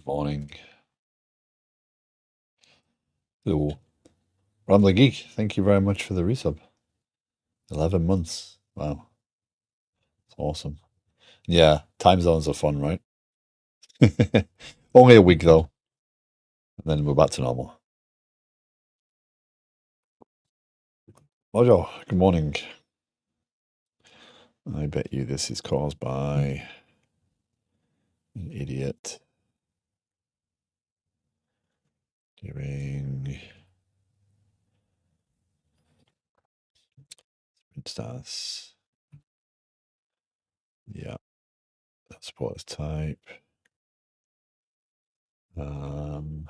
Good morning. Hello. Rambling Geek, thank you very much for the resub. 11 months. Wow. It's awesome. Yeah, time zones are fun, right? Only a week though. And then we're back to normal. Mojo, good morning. I bet you this is caused by an idiot doing sprint stars. Yeah, that supports type. The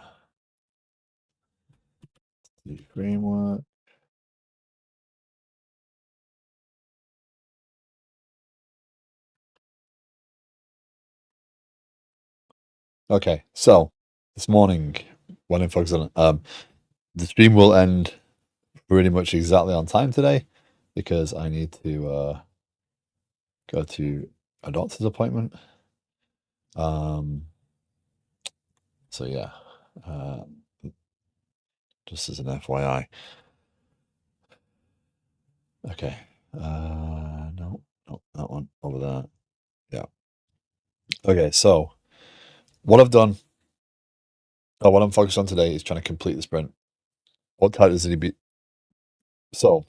framework. Okay, so this morning, when I focus on it, the stream will end pretty much exactly on time today because I need to go to a doctor's appointment. So yeah, just as an FYI. Okay. No, that one over there. Yeah. Okay, so what I've done, what I'm focused on today is trying to complete the sprint. What type does it be? So,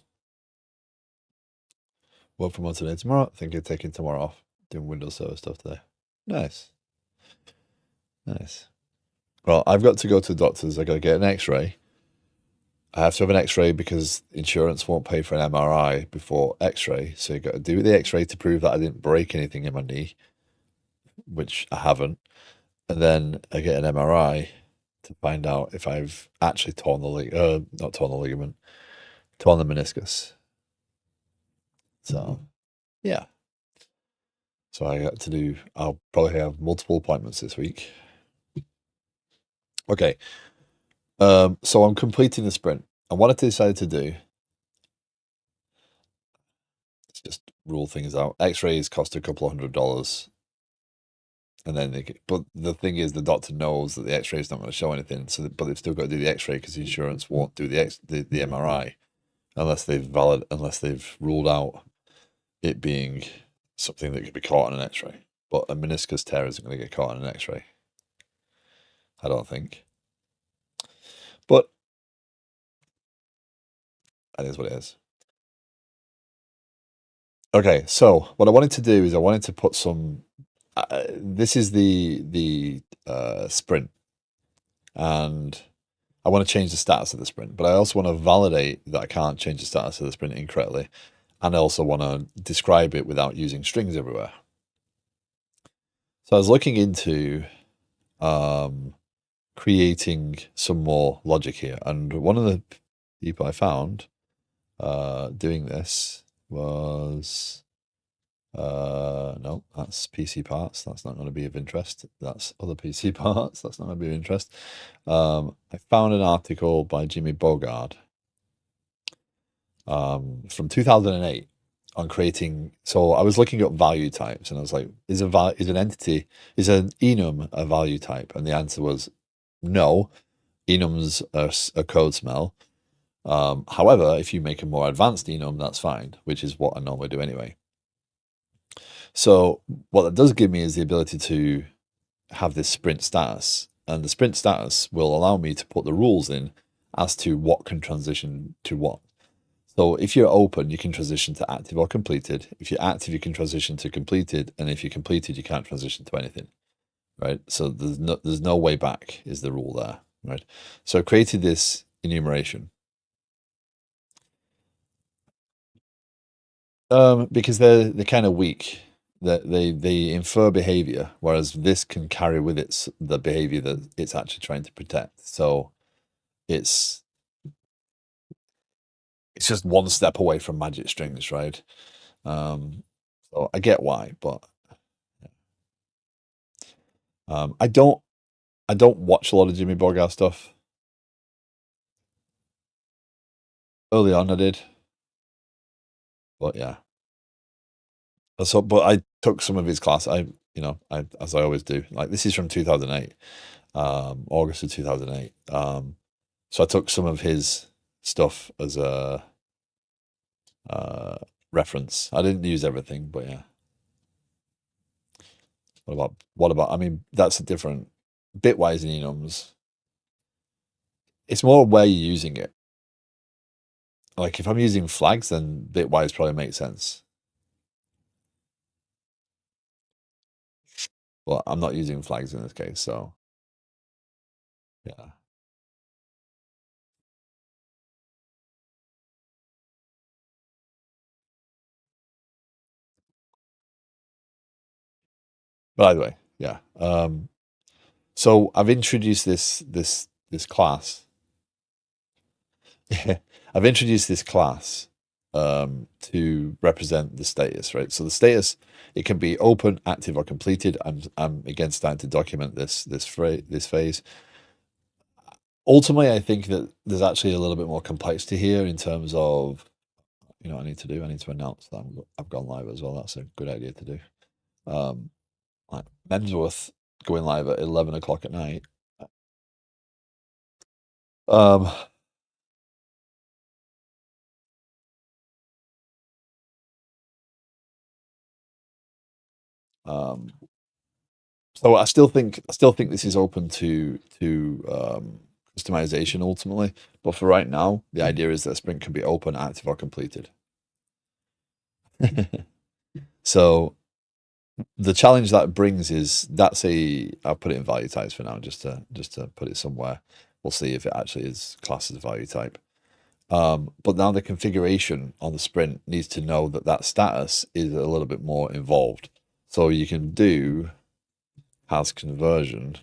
work from home today, tomorrow. I think you're taking tomorrow off, doing Windows Server stuff today. Nice. Nice. Well, I've got to go to the doctor's. I got to get an X-ray. I have to have an X-ray because insurance won't pay for an MRI before X-ray. So you got to do the X-ray to prove that I didn't break anything in my knee, which I haven't. And then I get an MRI to find out if I've actually torn the not torn the ligament, torn the meniscus. So yeah. So I got to do. I'll probably have multiple appointments this week. Okay. So I'm completing the sprint. And what I decided to do, let's just rule things out. X-rays cost a couple of $100. And then but the thing is, the doctor knows that the X-ray is not going to show anything. So, but they've still got to do the X-ray because the insurance won't do the MRI unless they've ruled out it being something that could be caught on an X-ray. But a meniscus tear isn't going to get caught on an X-ray. I don't think. But that is what it is. Okay, so what I wanted to do is I wanted to put some. This is the sprint, and I want to change the status of the sprint, but I also want to validate that I can't change the status of the sprint incorrectly, and I also want to describe it without using strings everywhere. So I was looking into creating some more logic here, and one of the people I found doing this was no, that's PC parts. That's not going to be of interest. That's other PC parts. That's not going to be of interest. I found an article by Jimmy Bogard from 2008 on creating. So I was looking up value types, and I was like, is an enum a value type? And the answer was no. Enums are a code smell. However, if you make a more advanced enum, that's fine, which is what I normally do anyway. So what that does give me is the ability to have this sprint status, and the sprint status will allow me to put the rules in as to what can transition to what. So if you're open, you can transition to active or completed. If you're active, you can transition to completed, and if you're completed, you can't transition to anything, right? So there's no way back is the rule there, right? So I created this enumeration because they're kind of weak. That they infer behavior, whereas this can carry with it the behavior that it's actually trying to protect. So it's just one step away from magic strings, right? So I get why, but I don't watch a lot of Jimmy Bogart stuff. Early on, I did, but yeah. So, but I took some of his class. you know, as I always do. Like this is from 2008, August of 2008. So I took some of his stuff as a uh, reference. I didn't use everything, but yeah. What about? I mean, that's a different bitwise and enums. It's more where you're using it. Like if I'm using flags, then bitwise probably makes sense. Well, I'm not using flags in this case, so yeah. But either way, yeah. So I've introduced this class. I've introduced this class to represent the status, right? So the status, it can be open, active, or completed. I'm again starting to document this phase. Ultimately, I think that there's actually a little bit more complexity here in terms of, you know, what I need to do. I need to announce that I've gone live as well. That's a good idea to do. Um, like Mensworth going live at 11 o'clock at night. Um, um, so I still think this is open to customization ultimately, but for right now, the idea is that sprint can be open, active, or completed. So the challenge that brings is I'll put it in value types for now, just to put it somewhere. We'll see if it actually is classed as a value type. But now the configuration on the sprint needs to know that that status is a little bit more involved. So you can do has conversion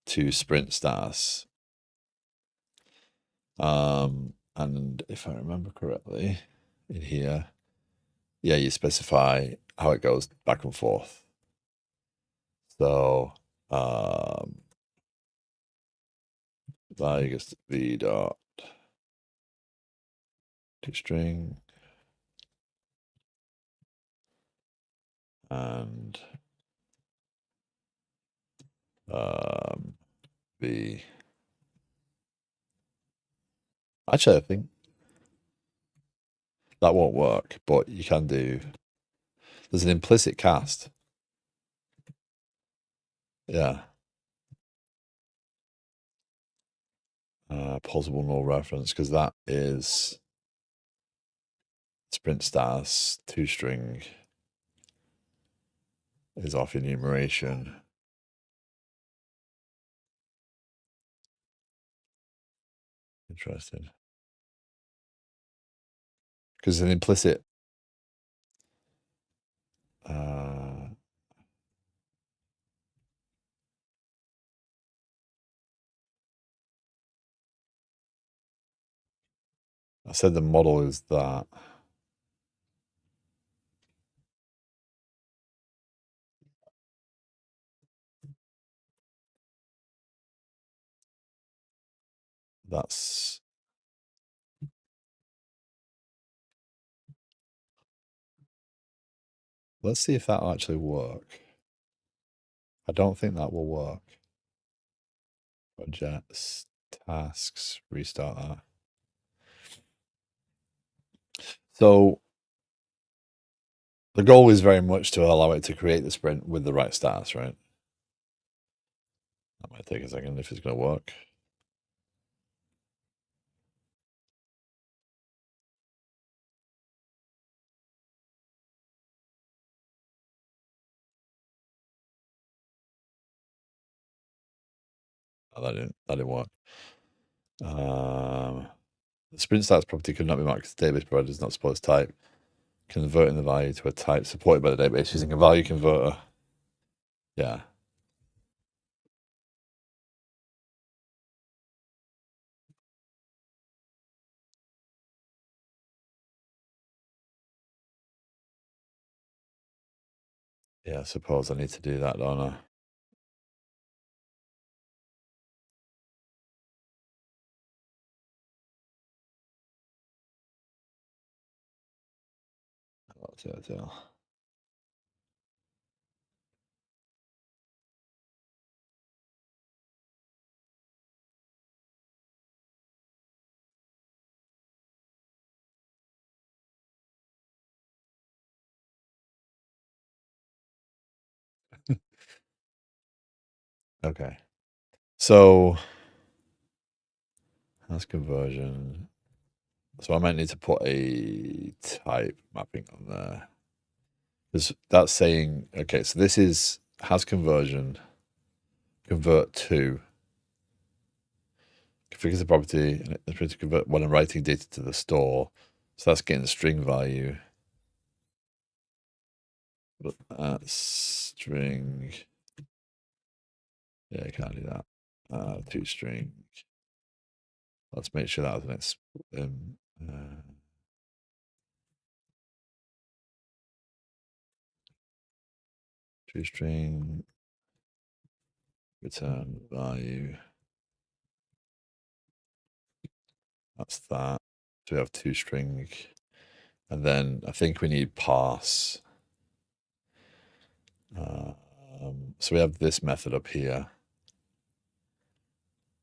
to sprint status. And if I remember correctly, in here, yeah, you specify how it goes back and forth. So value gets to v dot to string and v. Actually, I think that won't work, but you can do. There's an implicit cast. Yeah. Possible null reference because that is sprint status to string is off enumeration. Interesting. Because an implicit I said the model is that. That's. Let's see if that'll actually work. I don't think that will work. Projects, tasks, restart that. So the goal is very much to allow it to create the sprint with the right status, right? That might take a second if it's going to work. Oh, that didn't work. The sprint status property could not be marked as database provider does not support its type. Converting the value to a type supported by the database using a value converter. Yeah. Yeah, I suppose I need to do that, don't I? That's it. Okay. So that's conversion. So I might need to put a type mapping on there. Because that's saying, okay, so this is has conversion, convert to, configures the property, and it's going to convert when I'm writing data to the store. So that's getting the string value. But string, yeah, I can't do that. To string. Let's make sure that was an to string return value. That's that. So we have to string, and then I think we need parse. So we have this method up here,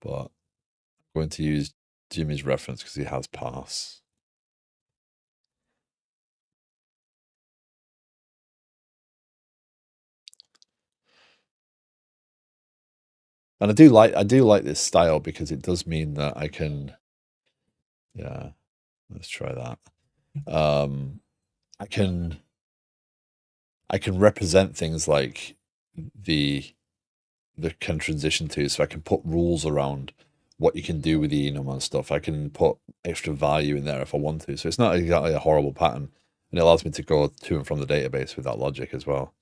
but I'm going to use Jimmy's reference because he has parse. And I do like this style because it does mean that I can, yeah, let's try that. I can represent things like the can transition to, so I can put rules around what you can do with the enum and stuff. I can put extra value in there if I want to. So it's not exactly a horrible pattern, and it allows me to go to and from the database with that logic as well.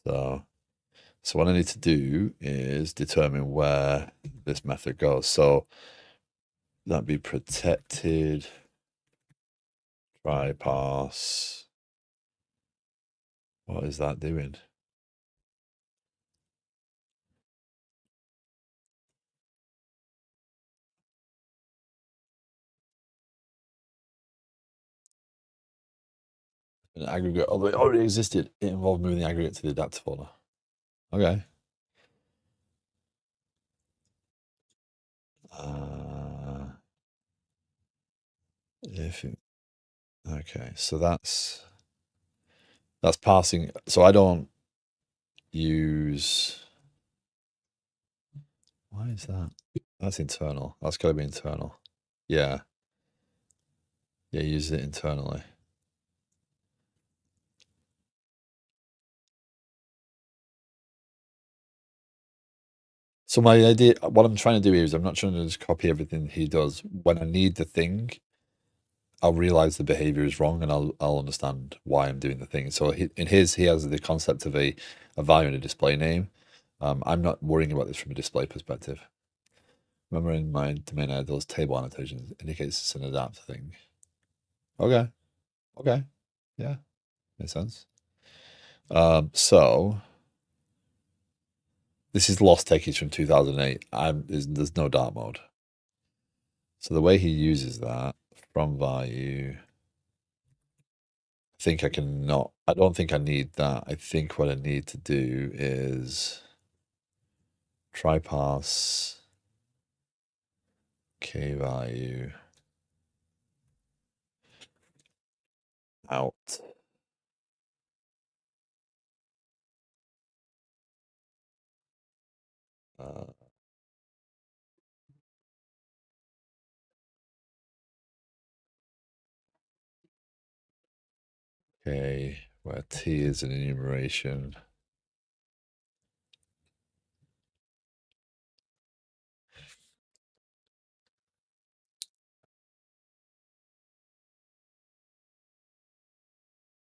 So what I need to do is determine where this method goes. So that'd be protected, try parse. What is that doing? An aggregate, although it already existed, it involved moving the aggregate to the adapter folder. Okay. If it, okay, so that's parsing. So I don't use. Why is that? That's internal. That's got to be internal. Yeah. Yeah, use it internally. So my idea, what I'm trying to do here is I'm not trying to just copy everything he does. When I need the thing, I'll realize the behavior is wrong, and I'll understand why I'm doing the thing. So in his, he has the concept of a value and a display name. I'm not worrying about this from a display perspective. Remember in my domain I had those table annotations indicates it's an adapt thing. Okay. Okay. Yeah. Makes sense. So this is Lost Techies from 2008. There's no dark mode. So the way he uses that from value, I think I can not. I don't think I need that. I think what I need to do is try parse k value out. Uh, okay, where t is an enumeration.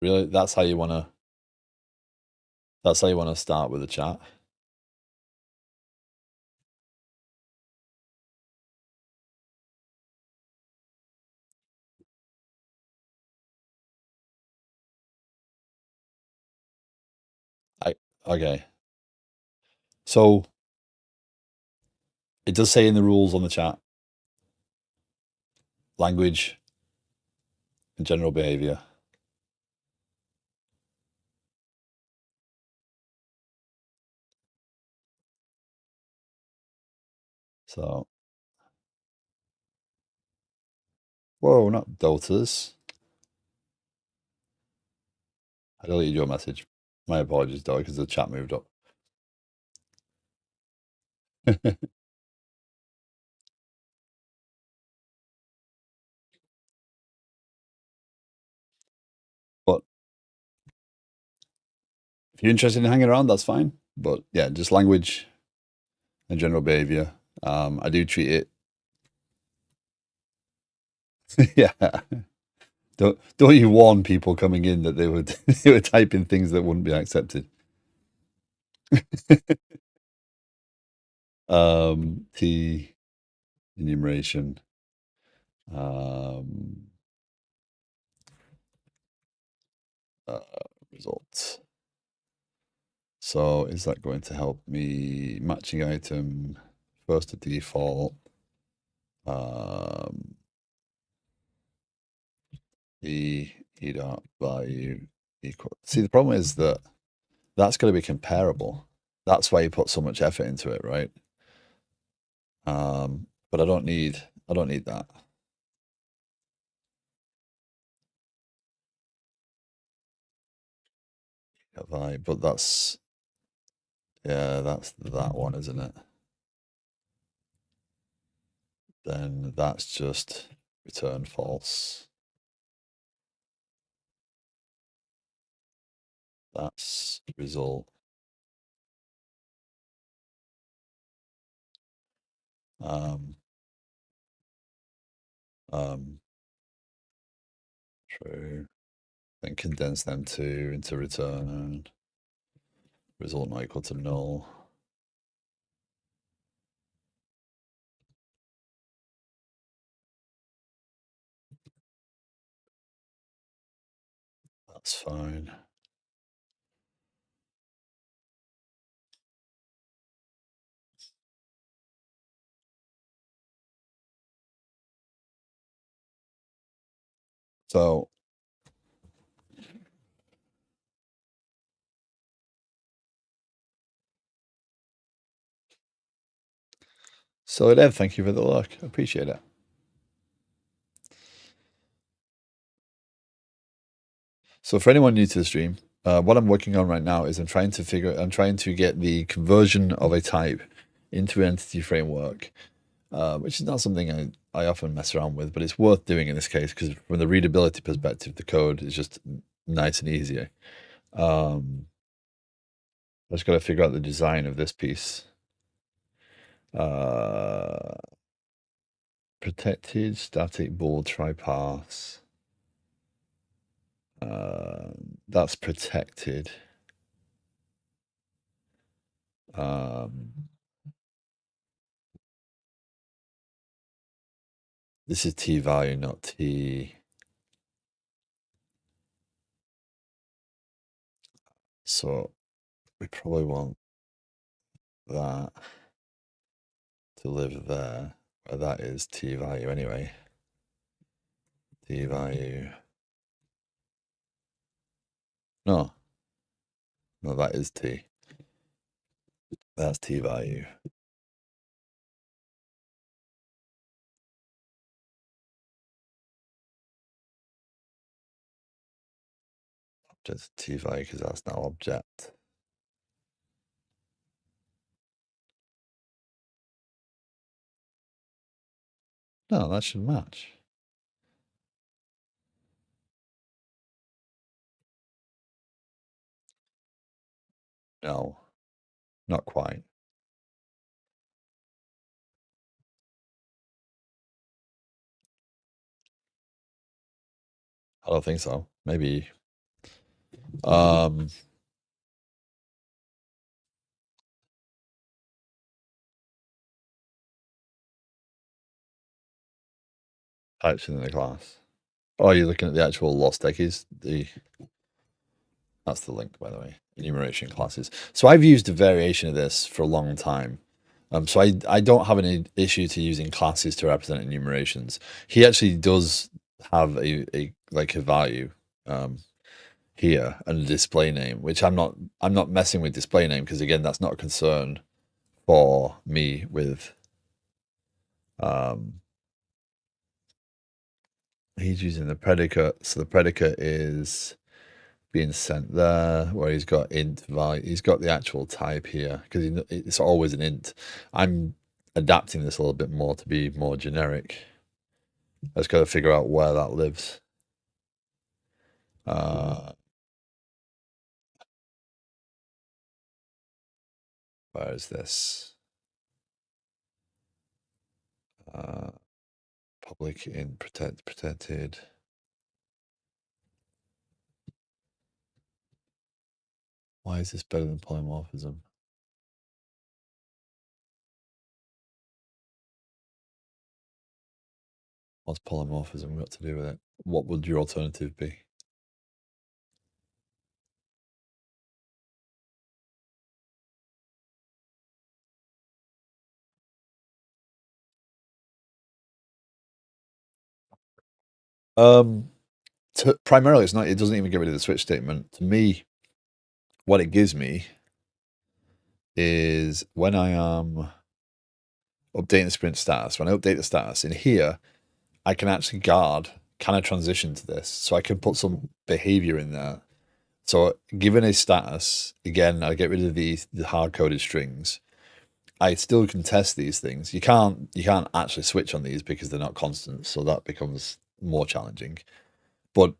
Really, that's how you wanna. That's how you wanna start with the chat. Okay. So it does say in the rules on the chat, language and general behavior. So, whoa, not Dotas. I deleted your message. My apologies, though, because the chat moved up. But if you're interested in hanging around, that's fine. But yeah, just language and general behavior. I do treat it. Yeah. Don't you warn people coming in that they would they were typing things that wouldn't be accepted. T enumeration. Um, uh, results. So is that going to help me matching item first to default? Um, e dot value equal. See, the problem is that that's going to be comparable. That's why you put so much effort into it, right? But I don't need that. But that's yeah, that's that one, isn't it? Then that's just return false. That's result. Um, um, true. Then condense them two into return. Result not equal to null. That's fine. So Ed, thank you for the look. I appreciate it. So for anyone new to the stream, what I'm working on right now is I'm trying to get the conversion of a type into an entity framework, which is not something I often mess around with, but it's worth doing in this case because from the readability perspective, the code is just nice and easy. I just got to figure out the design of this piece. Protected static bool try pass. That's protected. This is T value, not T. So we probably want that to live there, where that is T value anyway. T value. No, that is T. That's T value. Just T value because that's now object. No, that should match. No, not quite. I don't think so. Maybe. Types in the class. Oh, you're looking at the actual lost techies. That's the link, by the way. Enumeration classes. So I've used a variation of this for a long time. So I don't have any issue to using classes to represent enumerations. He actually does have a value here and a display name, which I'm not messing with display name because again that's not a concern for me with he's using the predicate. So the predicate is being sent there, where he's got int value. He's got the actual type here because it's always an int. I'm adapting this a little bit more to be more generic. I just got to figure out where that lives. Where is this? Public int protected. Why is this better than polymorphism? What's polymorphism got to do with it? What would your alternative be? Primarily, it's not. It doesn't even get rid of the switch statement. To me, what it gives me is when I am updating the sprint status. When I update the status in here, I can actually guard. Can I transition to this? So I can put some behavior in there. So given a status, again, I get rid of the hard-coded strings. I still can test these things. You can't actually switch on these because they're not constants, so that becomes more challenging. But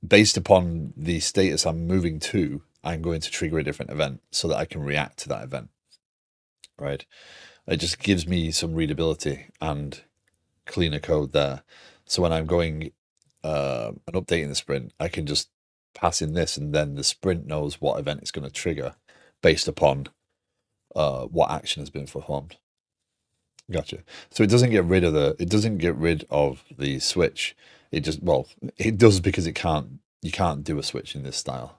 based upon the status I'm moving to, I'm going to trigger a different event so that I can react to that event. Right? It just gives me some readability and cleaner code there. So when I'm going and updating the sprint, I can just pass in this, and then the sprint knows what event it's going to trigger based upon what action has been performed. Gotcha. So it doesn't get rid of the switch. It just, well, it does because you can't do a switch in this style.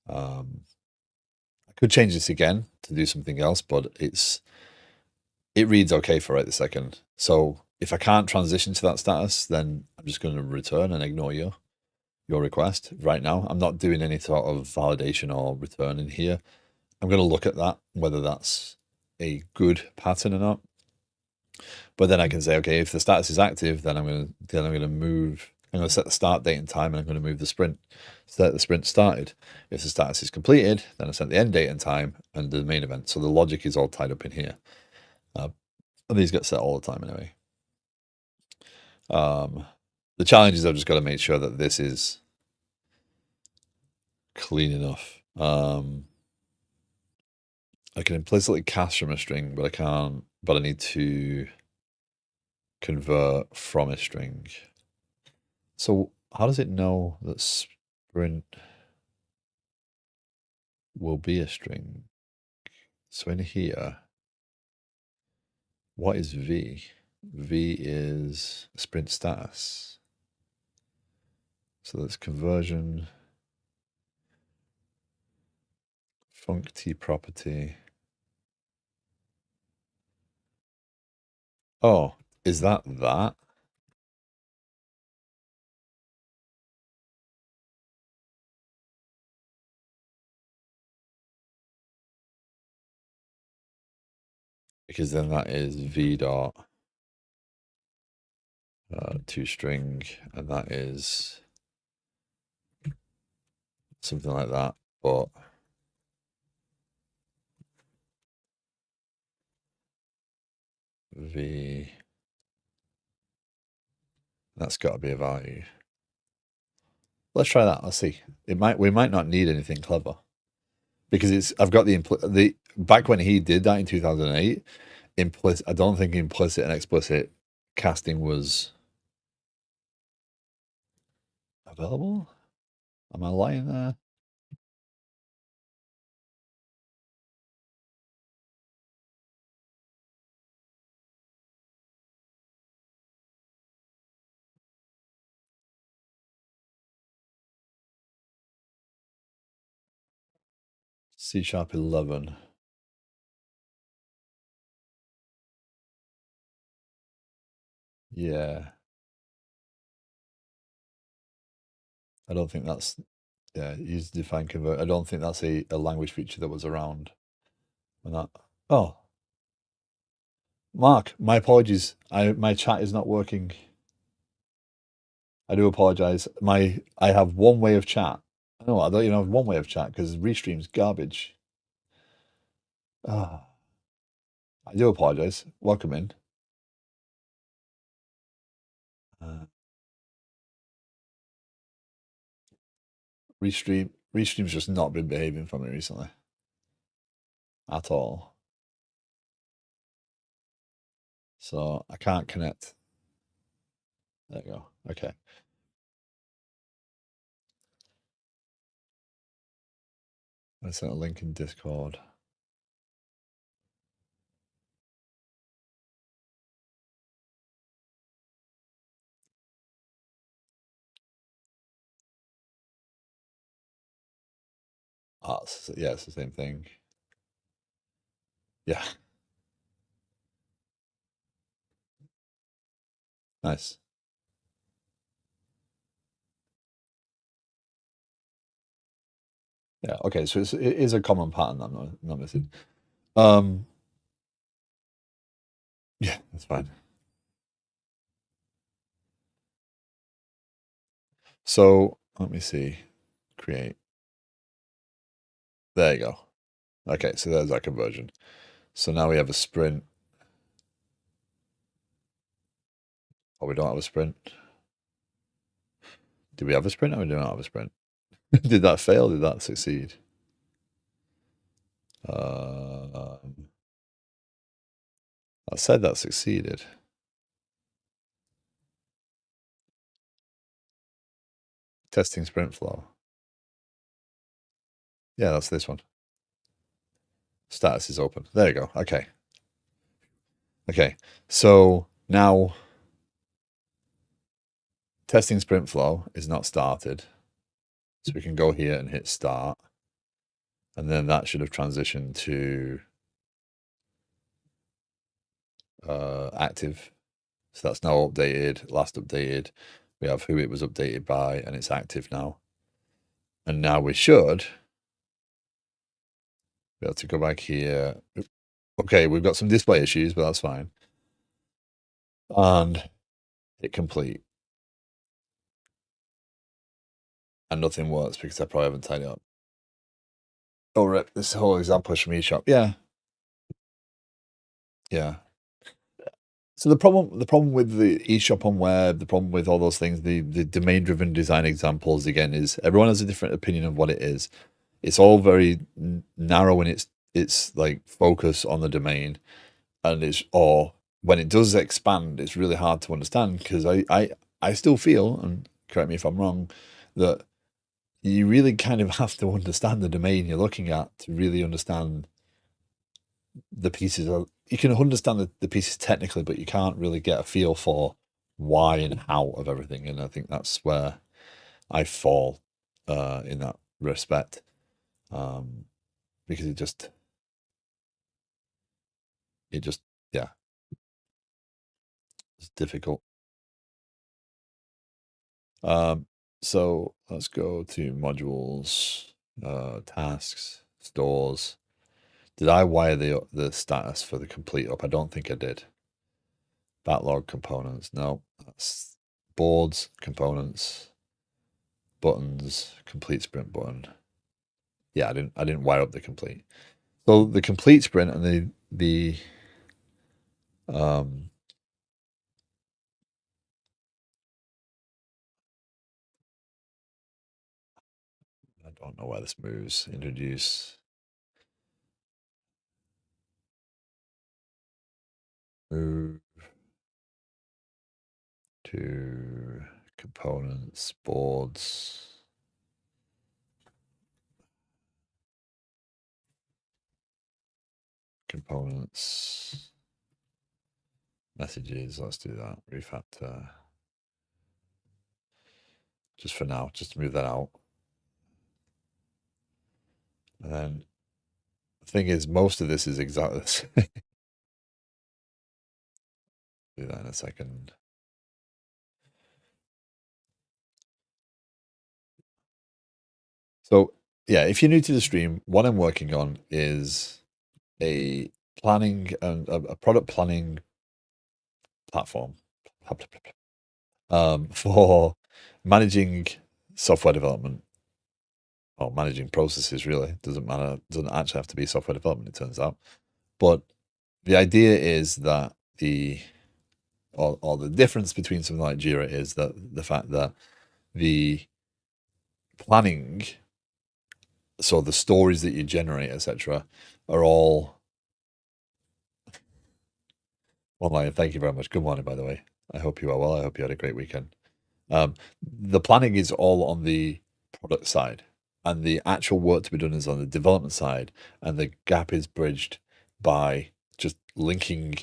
I could change this again to do something else, but it reads okay for right this second. So if I can't transition to that status, then I'm just going to return and ignore your request right now. I'm not doing any sort of validation or return in here. I'm going to look at that, whether that's a good pattern or not. But then I can say, okay, if the status is active, then I'm going to move. I'm going to set the start date and time, and I'm going to move the sprint so that the sprint started. If the status is completed, then I set the end date and time and the main event. So the logic is all tied up in here. And these get set all the time anyway. The challenge is I've just got to make sure that this is clean enough. I can implicitly cast from a string, but I can't. But I need to convert from a string. So how does it know that sprint will be a string? So in here, what is V? V is sprint status. So that's conversion, func t property. Oh, is that? Because then that is V dot to string, and that is something like that, but V, that's got to be a value. Let's try that. Let's see. We might not need anything clever because I've got the back when he did that in 2008, implicit. I don't think implicit and explicit casting was available. Am I lying there? C#11. Yeah. I don't think that's, yeah, use define convert. I don't think that's a language feature that was around when that. Oh, Mark, my apologies. My chat is not working. I do apologize. I have one way of chat, I don't even have one way of chat because Restream's garbage. Ah, I do apologize. Welcome in. Restream's just not been behaving for me recently at all. So I can't connect. There you go. Okay. I sent a link in Discord. Oh, yeah, it's the same thing. Yeah. Nice. Yeah. Okay. So it is a common pattern that I'm not missing. Yeah, that's fine. So let me see. Create. There you go. Okay, so there's our conversion. So now we have a sprint. Oh, we don't have a sprint. Do we have a sprint or we do not have a sprint? Did that fail? Did that succeed? I said that succeeded. Testing sprint flow. Yeah, that's this one. Status is open. There you go. Okay. Okay. So now testing sprint flow is not started. So we can go here and hit start. And then that should have transitioned to active. So that's now updated, last updated. We have who it was updated by, and it's active now. And now we should be able to go back here. Okay, we've got some display issues, but that's fine. And hit complete. And nothing works because I probably haven't tidied up. Oh, rip, this whole example is from eShop. Yeah. Yeah. So the problem with the eShop on web, the problem with all those things, the domain-driven design examples, again, is everyone has a different opinion of what it is. It's all very narrow in its like focus on the domain, and or when it does expand, it's really hard to understand because I still feel, and correct me if I'm wrong, that you really kind of have to understand the domain you're looking at to really understand the pieces. You can understand the pieces technically, but you can't really get a feel for why and how of everything. And I think that's where I fall in that respect, because it just yeah, it's difficult. So let's go to modules, tasks, stores. Did I wire the status for the complete up? I don't think I did. Backlog components. No, that's boards, components, buttons, complete sprint button. Yeah, I didn't wire up the complete. So the complete sprint and the I don't know where this moves. Introduce. Move to components, boards. Components, messages. Let's do that. Refactor. Just for now, just to move that out. And then the thing is, most of this is exactly the same. Do that in a second. So yeah, if you're new to the stream, what I'm working on is a planning and a product planning platform for managing software development. or managing processes. Really, doesn't matter. Doesn't actually have to be software development. It turns out, but the idea is that or the difference between something like Jira is that the fact that the planning, so the stories that you generate, etc., are all online. Thank you very much. Good morning, by the way. I hope you are well. I hope you had a great weekend. The planning is all on the product side, and the actual work to be done is on the development side, and the gap is bridged by just linking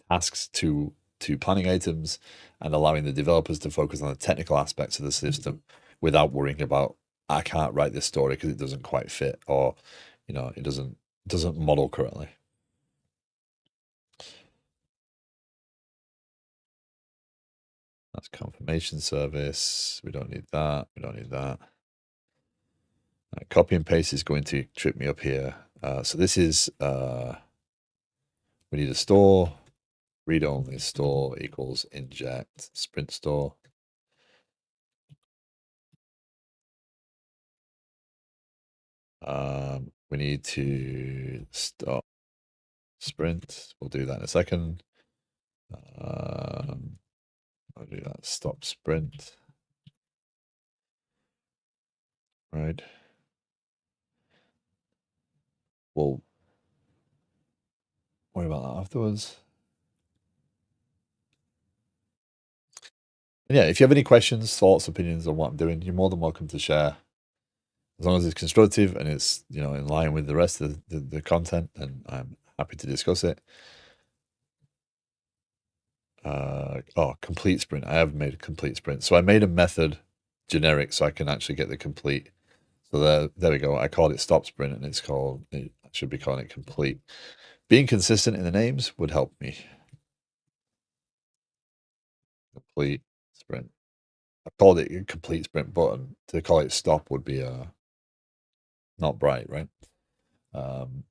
tasks to planning items and allowing the developers to focus on the technical aspects of the system without worrying about, I can't write this story because it doesn't quite fit, or it doesn't model correctly. That's confirmation service. We don't need that. We don't need that. Copy and paste is going to trip me up here. So this is, we need a store, read only store equals inject sprint store. We need to stop sprint. We'll do that in a second. I'll do that. Stop sprint. Right. We'll worry about that afterwards. And yeah, if you have any questions, thoughts, opinions on what I'm doing, you're more than welcome to share. As long as it's constructive and it's in line with the rest of the content, then I'm happy to discuss it. Complete sprint. I have made a complete sprint. So I made a method generic so I can actually get the complete. So there we go. I called it stop sprint, and I should be calling it complete. Being consistent in the names would help me. Complete sprint. I called it a complete sprint button. To call it stop would be not bright, right? One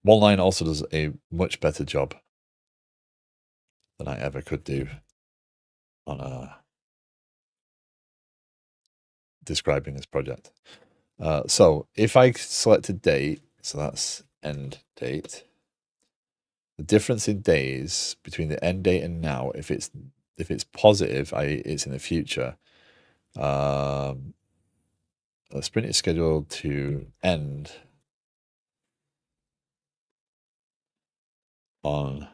line also does a much better job than I ever could do on describing this project. So if I select a date, so that's end date. The difference in days between the end date and now, if it's positive, it's in the future. The sprint is scheduled to end on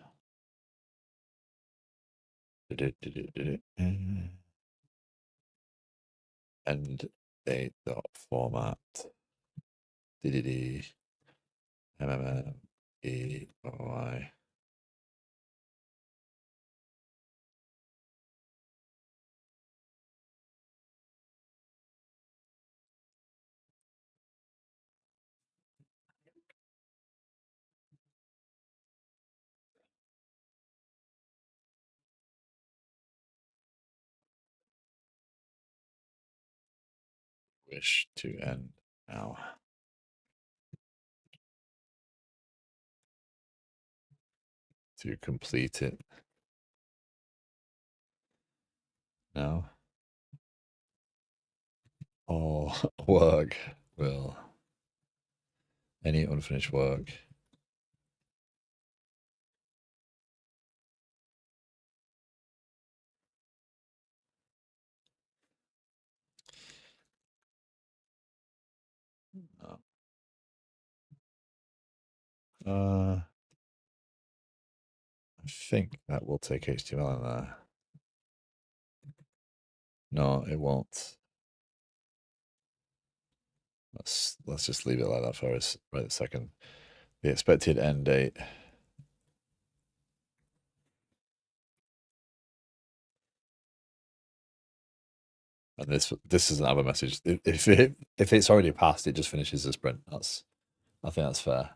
end date dot format MMMEOI. Wish to end now. To complete it now. All work will, any unfinished work I think that will take HTML in there. No, it won't. Let's just leave it like that for us right a second. The expected end date. And this doesn't have a message. If it's already passed, it just finishes the sprint. I think that's fair.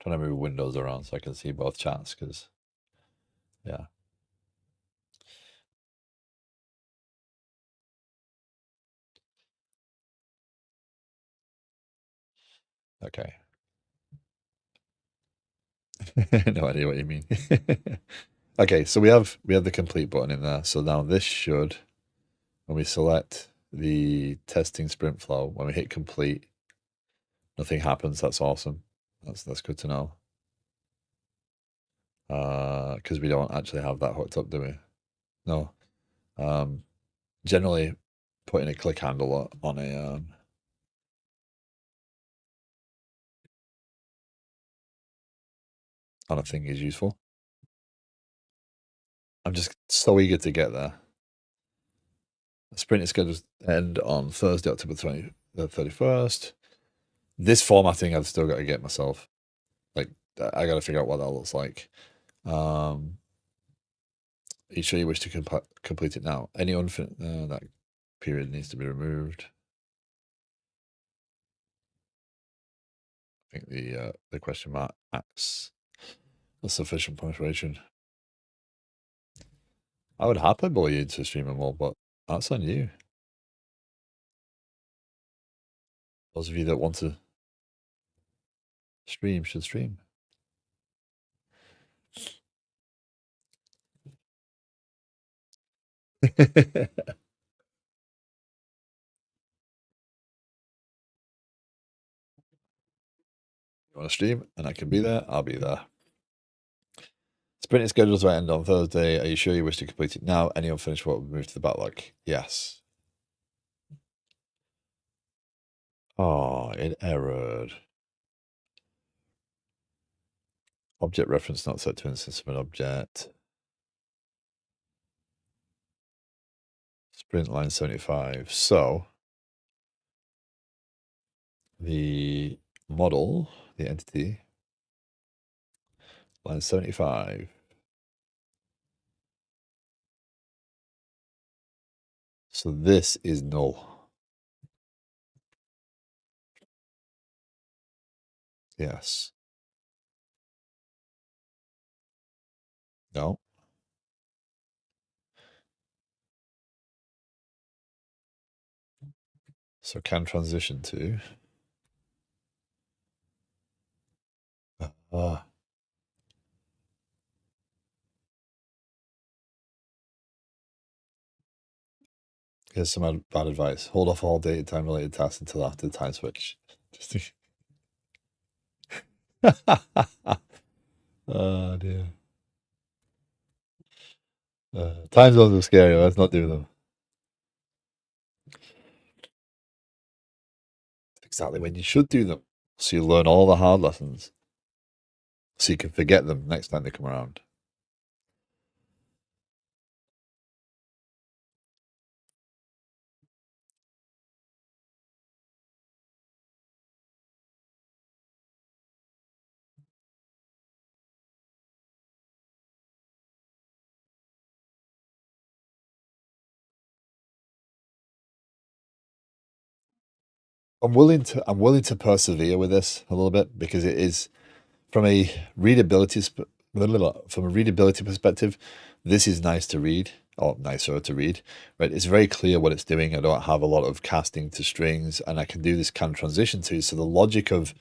Trying to move windows around so I can see both chats because, yeah. Okay. No idea what you mean. Okay, so we have the complete button in there. So now this should, when we select the testing sprint flow, when we hit complete, nothing happens. That's awesome. That's good to know. Because we don't actually have that hooked up, do we? No. Generally, putting a click handle on a thing is useful. I'm just so eager to get there. The sprint is scheduled to end on Thursday, October 31st. This formatting I've still got to get myself. Like, I got to figure out what that looks like. Are you sure you wish to complete it now? Any unfinished that period needs to be removed. I think the question mark acts as sufficient punctuation. I would happily bully you into streaming more, but that's on you. Those of you that want to stream should stream. You want to stream and I can be there, I'll be there. Sprint is scheduled to end on Thursday. Are you sure you wish to complete it now? Any unfinished work will be moved to the backlog. Yes. Oh, it errored. Object reference not set to instance of an object. Sprint line 75. So the model, the entity, line 75. So this is null. Yes. No. So can transition to. Here's some bad advice. Hold off all data time related tasks until after the time switch. Just oh dear. Time zones are scary. Let's not do them. Exactly when you should do them. So you learn all the hard lessons. So you can forget them next time they come around. I'm willing to persevere with this a little bit because it is from a readability perspective, this is nice to read, or nicer to read, right? It's very clear what it's doing. I don't have a lot of casting to strings, and I can do this can transition to. So the logic of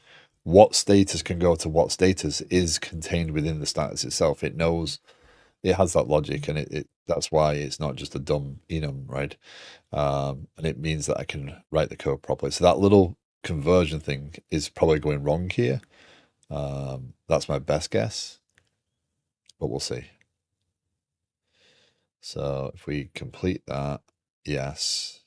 what status can go to what status is contained within the status itself. It knows, it has that logic, and that's why it's not just a dumb enum, right? And it means that I can write the code properly. So that little conversion thing is probably going wrong here. That's my best guess, but we'll see. So if we complete that, yes,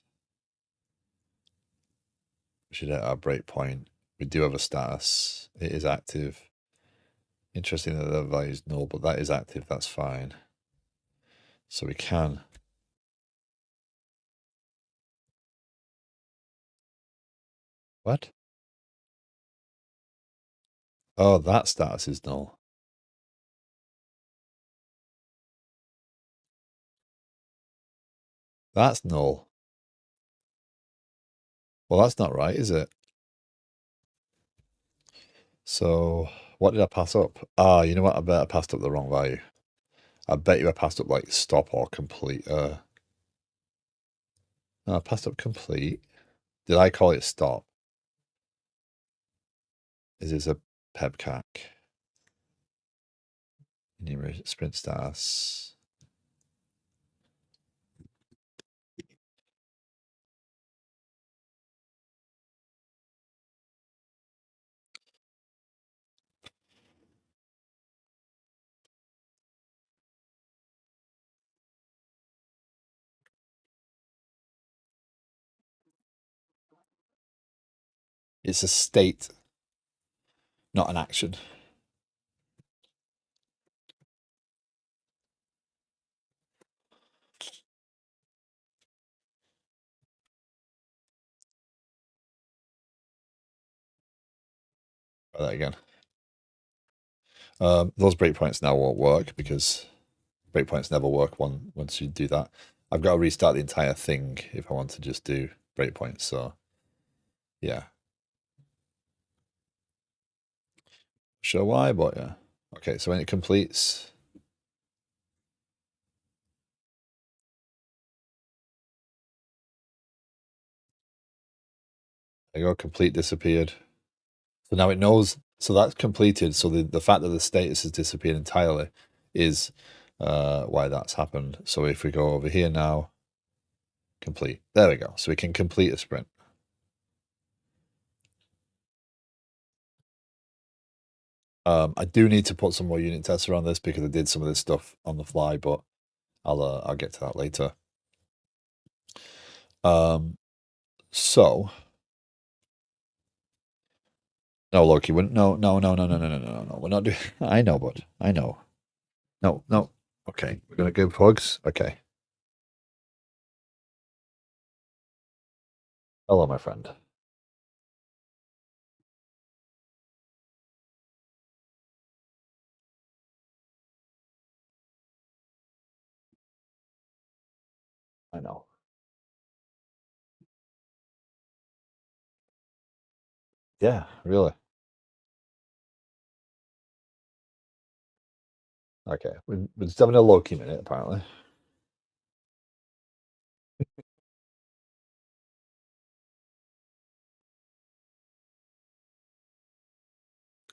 we should hit our breakpoint. We do have a status. It is active. Interesting that the value is null, but that is active. That's fine. So we can. What? Oh, that status is null. That's null. Well, that's not right, is it? So what did I pass up? Ah, you know what? I bet I passed up the wrong value. I bet you I passed up like stop or complete. No, I passed up complete. Did I call it stop? Is this a pepcac? Sprint status. It's a state, not an action. Try that again. Those breakpoints now won't work because breakpoints never work once you do that. I've got to restart the entire thing if I want to just do breakpoints. So, yeah. Sure why, but yeah. Okay, so when it completes, there you go, complete disappeared. So now it knows, so that's completed. So the fact that the status has disappeared entirely is why that's happened. So if we go over here now, complete. There we go. So we can complete a sprint. I do need to put some more unit tests around this because I did some of this stuff on the fly, but I'll get to that later. So no, Loki, no, we're not doing. I know, bud. I know. No. Okay, we're gonna give hugs. Okay. Hello, my friend. I know. Yeah, really. Okay, we're just having a Loki minute, apparently.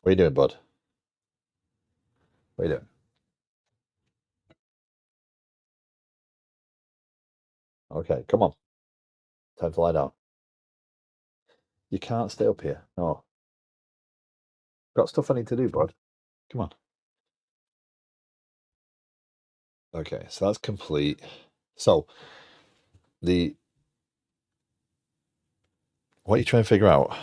What are you doing, bud? What are you doing? Okay, come on. Time to lie down. You can't stay up here. No. Got stuff I need to do, bud. Come on. Okay, so that's complete. So the what are you trying to figure out?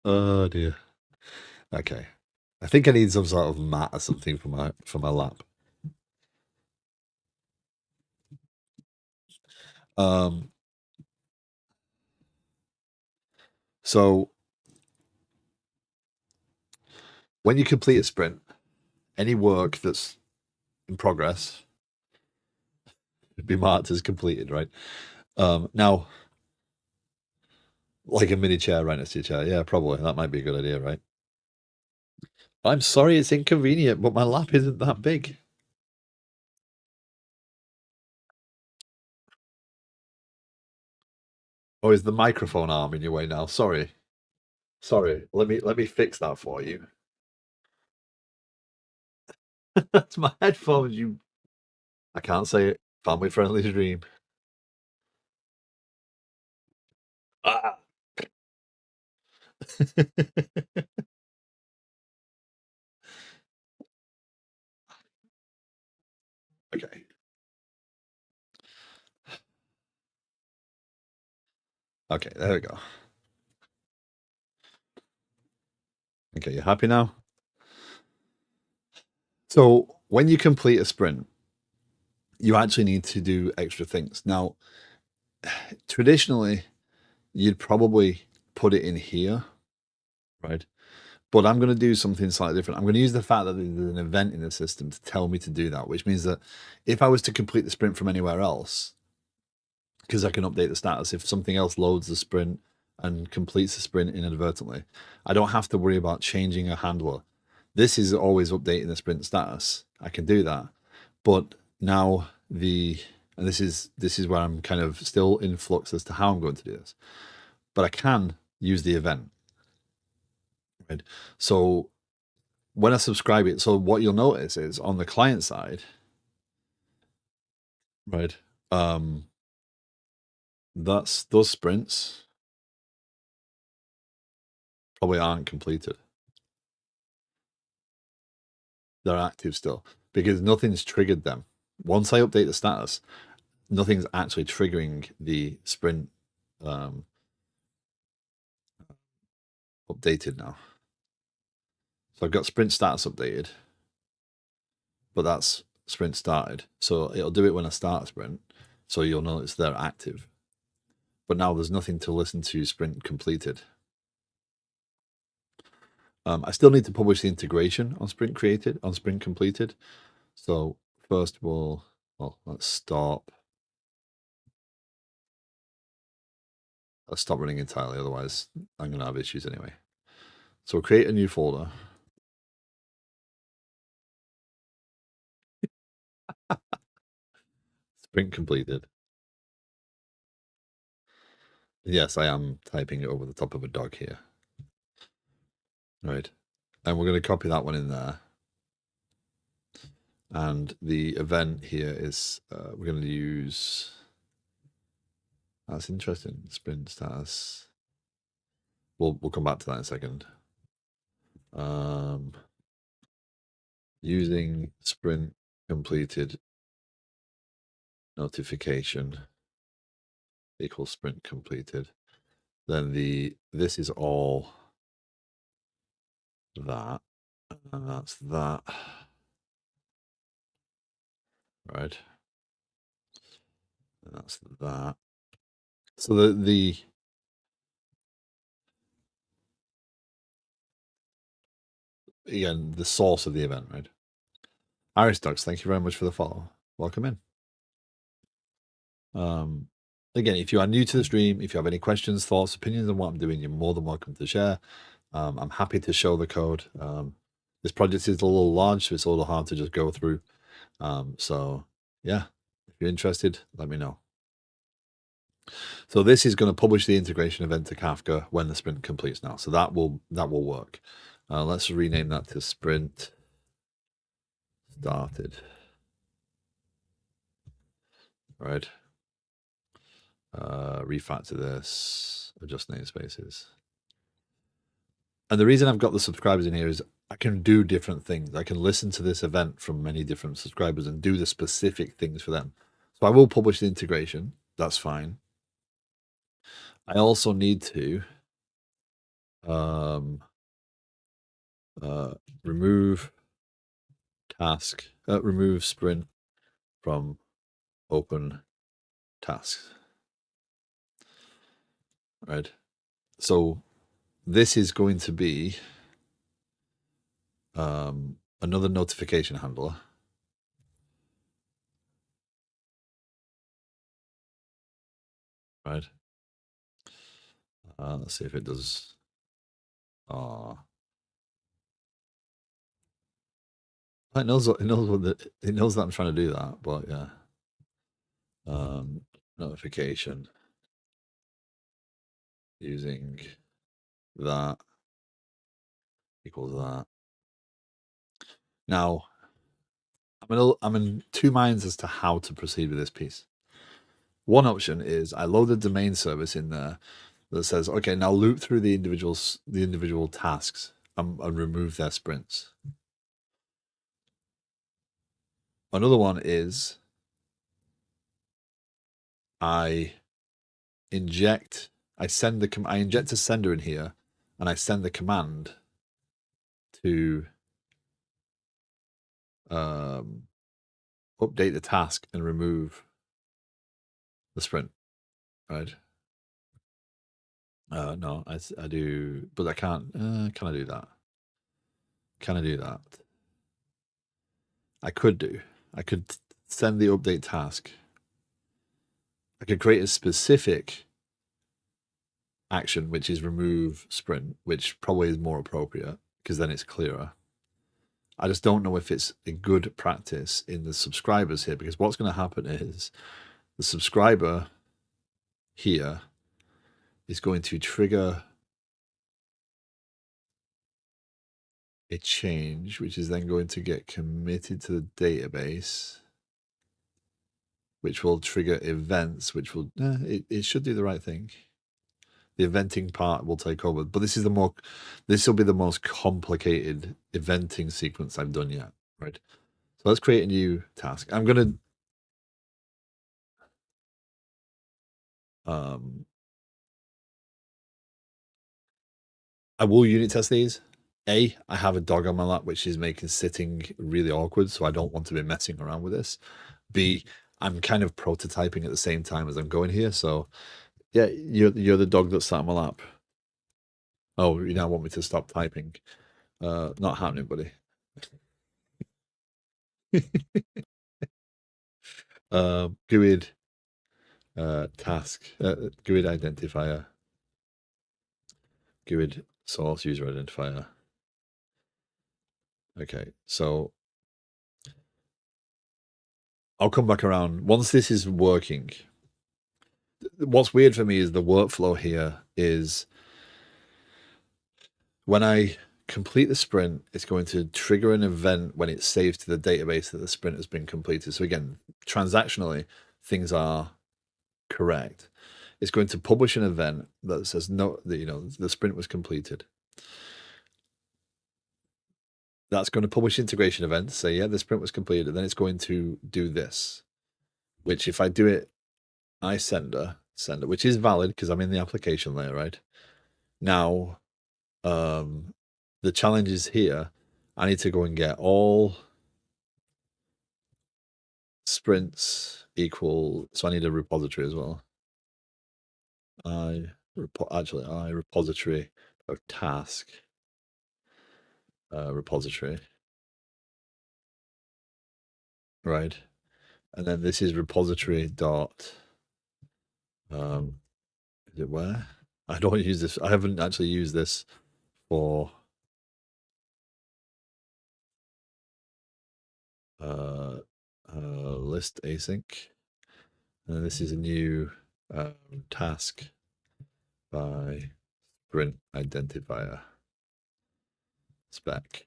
Oh dear. Okay. I think I need some sort of mat or something for my lap. So when you complete a sprint, any work that's in progress would be marked as completed, right? Now, like a mini chair right next to your chair. Yeah, probably. That might be a good idea, right? I'm sorry it's inconvenient, but my lap isn't that big. Or is the microphone arm in your way now? Sorry. Sorry. Let me fix that for you. That's my headphones, you I can't say it. Family friendly stream. Ah. Okay. Okay, there we go. Okay, you happy now? So when you complete a sprint, you actually need to do extra things. Now, traditionally, you'd probably put it in here, right? But I'm going to do something slightly different. I'm going to use the fact that there's an event in the system to tell me to do that, which means that if I was to complete the sprint from anywhere else, because I can update the status, if something else loads the sprint and completes the sprint inadvertently, I don't have to worry about changing a handler. This is always updating the sprint status. I can do that. But now and this is where I'm kind of still in flux as to how I'm going to do this. But I can use the event, right? So when I subscribe it, so what you'll notice is on the client side, right? That's those sprints probably aren't completed. They're active still because nothing's triggered them. Once I update the status, nothing's actually triggering the sprint updated now. So I've got sprint status updated, but that's sprint started. So it'll do it when I start a sprint. So you'll notice they're active. But now there's nothing to listen to sprint completed. I still need to publish the integration on sprint completed. So first of all, well, let's stop. Let's stop running entirely, otherwise I'm going to have issues anyway. So we'll create a new folder. Sprint completed. Yes, I am typing it over the top of a dog here. Right. And we're going to copy that one in there. And the event here is, we're going to use, that's interesting, sprint status. We'll come back to that in a second. Using sprint completed notification equals sprint completed. Then this is all that, and that's that, right? And that's that. So again, the source of the event, right? Iris Ducks, thank you very much for the follow. Welcome in. Again, if you are new to the stream, if you have any questions, thoughts, opinions on what I'm doing, you're more than welcome to share. I'm happy to show the code. This project is a little large, so it's a little hard to just go through. So yeah, if you're interested, let me know. So this is going to publish the integration event to Kafka when the sprint completes now. So that will work. Let's rename that to sprint started. Right. Refactor this, adjust namespaces. And the reason I've got the subscribers in here is I can do different things. I can listen to this event from many different subscribers and do the specific things for them. So I will publish the integration. That's fine. I also need to remove task, remove sprint from open tasks. Right. So this is going to be another notification handler. Right. Let's see if it does. It knows that I'm trying to do that, but yeah. Notification using that equals that. Now, I'm in two minds as to how to proceed with this piece. One option is I load the domain service in there that says, okay, now loop through the individual tasks and remove their sprints. Another one is I inject a sender in here, and I send the command to update the task and remove the sprint, right? No, I do, but I can't. Can I do that? Can I do that? I could send the update task. I could create a specific action, which is remove sprint, which probably is more appropriate because then it's clearer. I just don't know if it's a good practice in the subscribers here, because what's going to happen is the subscriber here is going to trigger a change, which is then going to get committed to the database, which will trigger events, which will, it should do the right thing. The eventing part will take over, but this will be the most complicated eventing sequence I've done yet, right? So let's create a new task. I'm going to, I will unit test these. I have a dog on my lap, which is making sitting really awkward, so I don't want to be messing around with this. B, I'm kind of prototyping at the same time as I'm going here, so yeah, you're the dog that sat on my lap. Oh, you now want me to stop typing? Not happening, buddy. GUID task, GUID identifier, GUID source user identifier. Okay, so I'll come back around once this is working. What's weird for me is the workflow here is when I complete the sprint, it's going to trigger an event when it's saved to the database that the sprint has been completed. So again, transactionally, things are correct. It's going to publish an event that says no, that the sprint was completed. That's going to publish integration events, say, yeah, the sprint was completed. Then it's going to do this, which if I do it, sender, which is valid because I'm in the application layer, right? Now, the challenge is here. I need to go and get all sprints equal. So I need a repository as well. Repository of task repository, right? And then this is repository dot. Is it where? I don't use this. I haven't actually used this for list async. And this is a new task by sprint identifier spec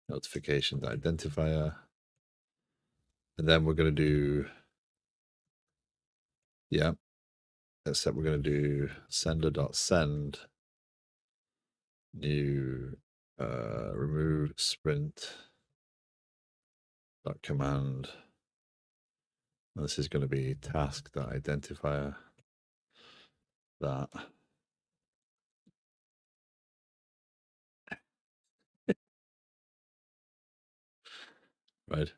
notification identifier. And then we're going to do, yeah, except we're going to do sender.send new remove sprint dot command. And this is going to be task.identifier that. Right.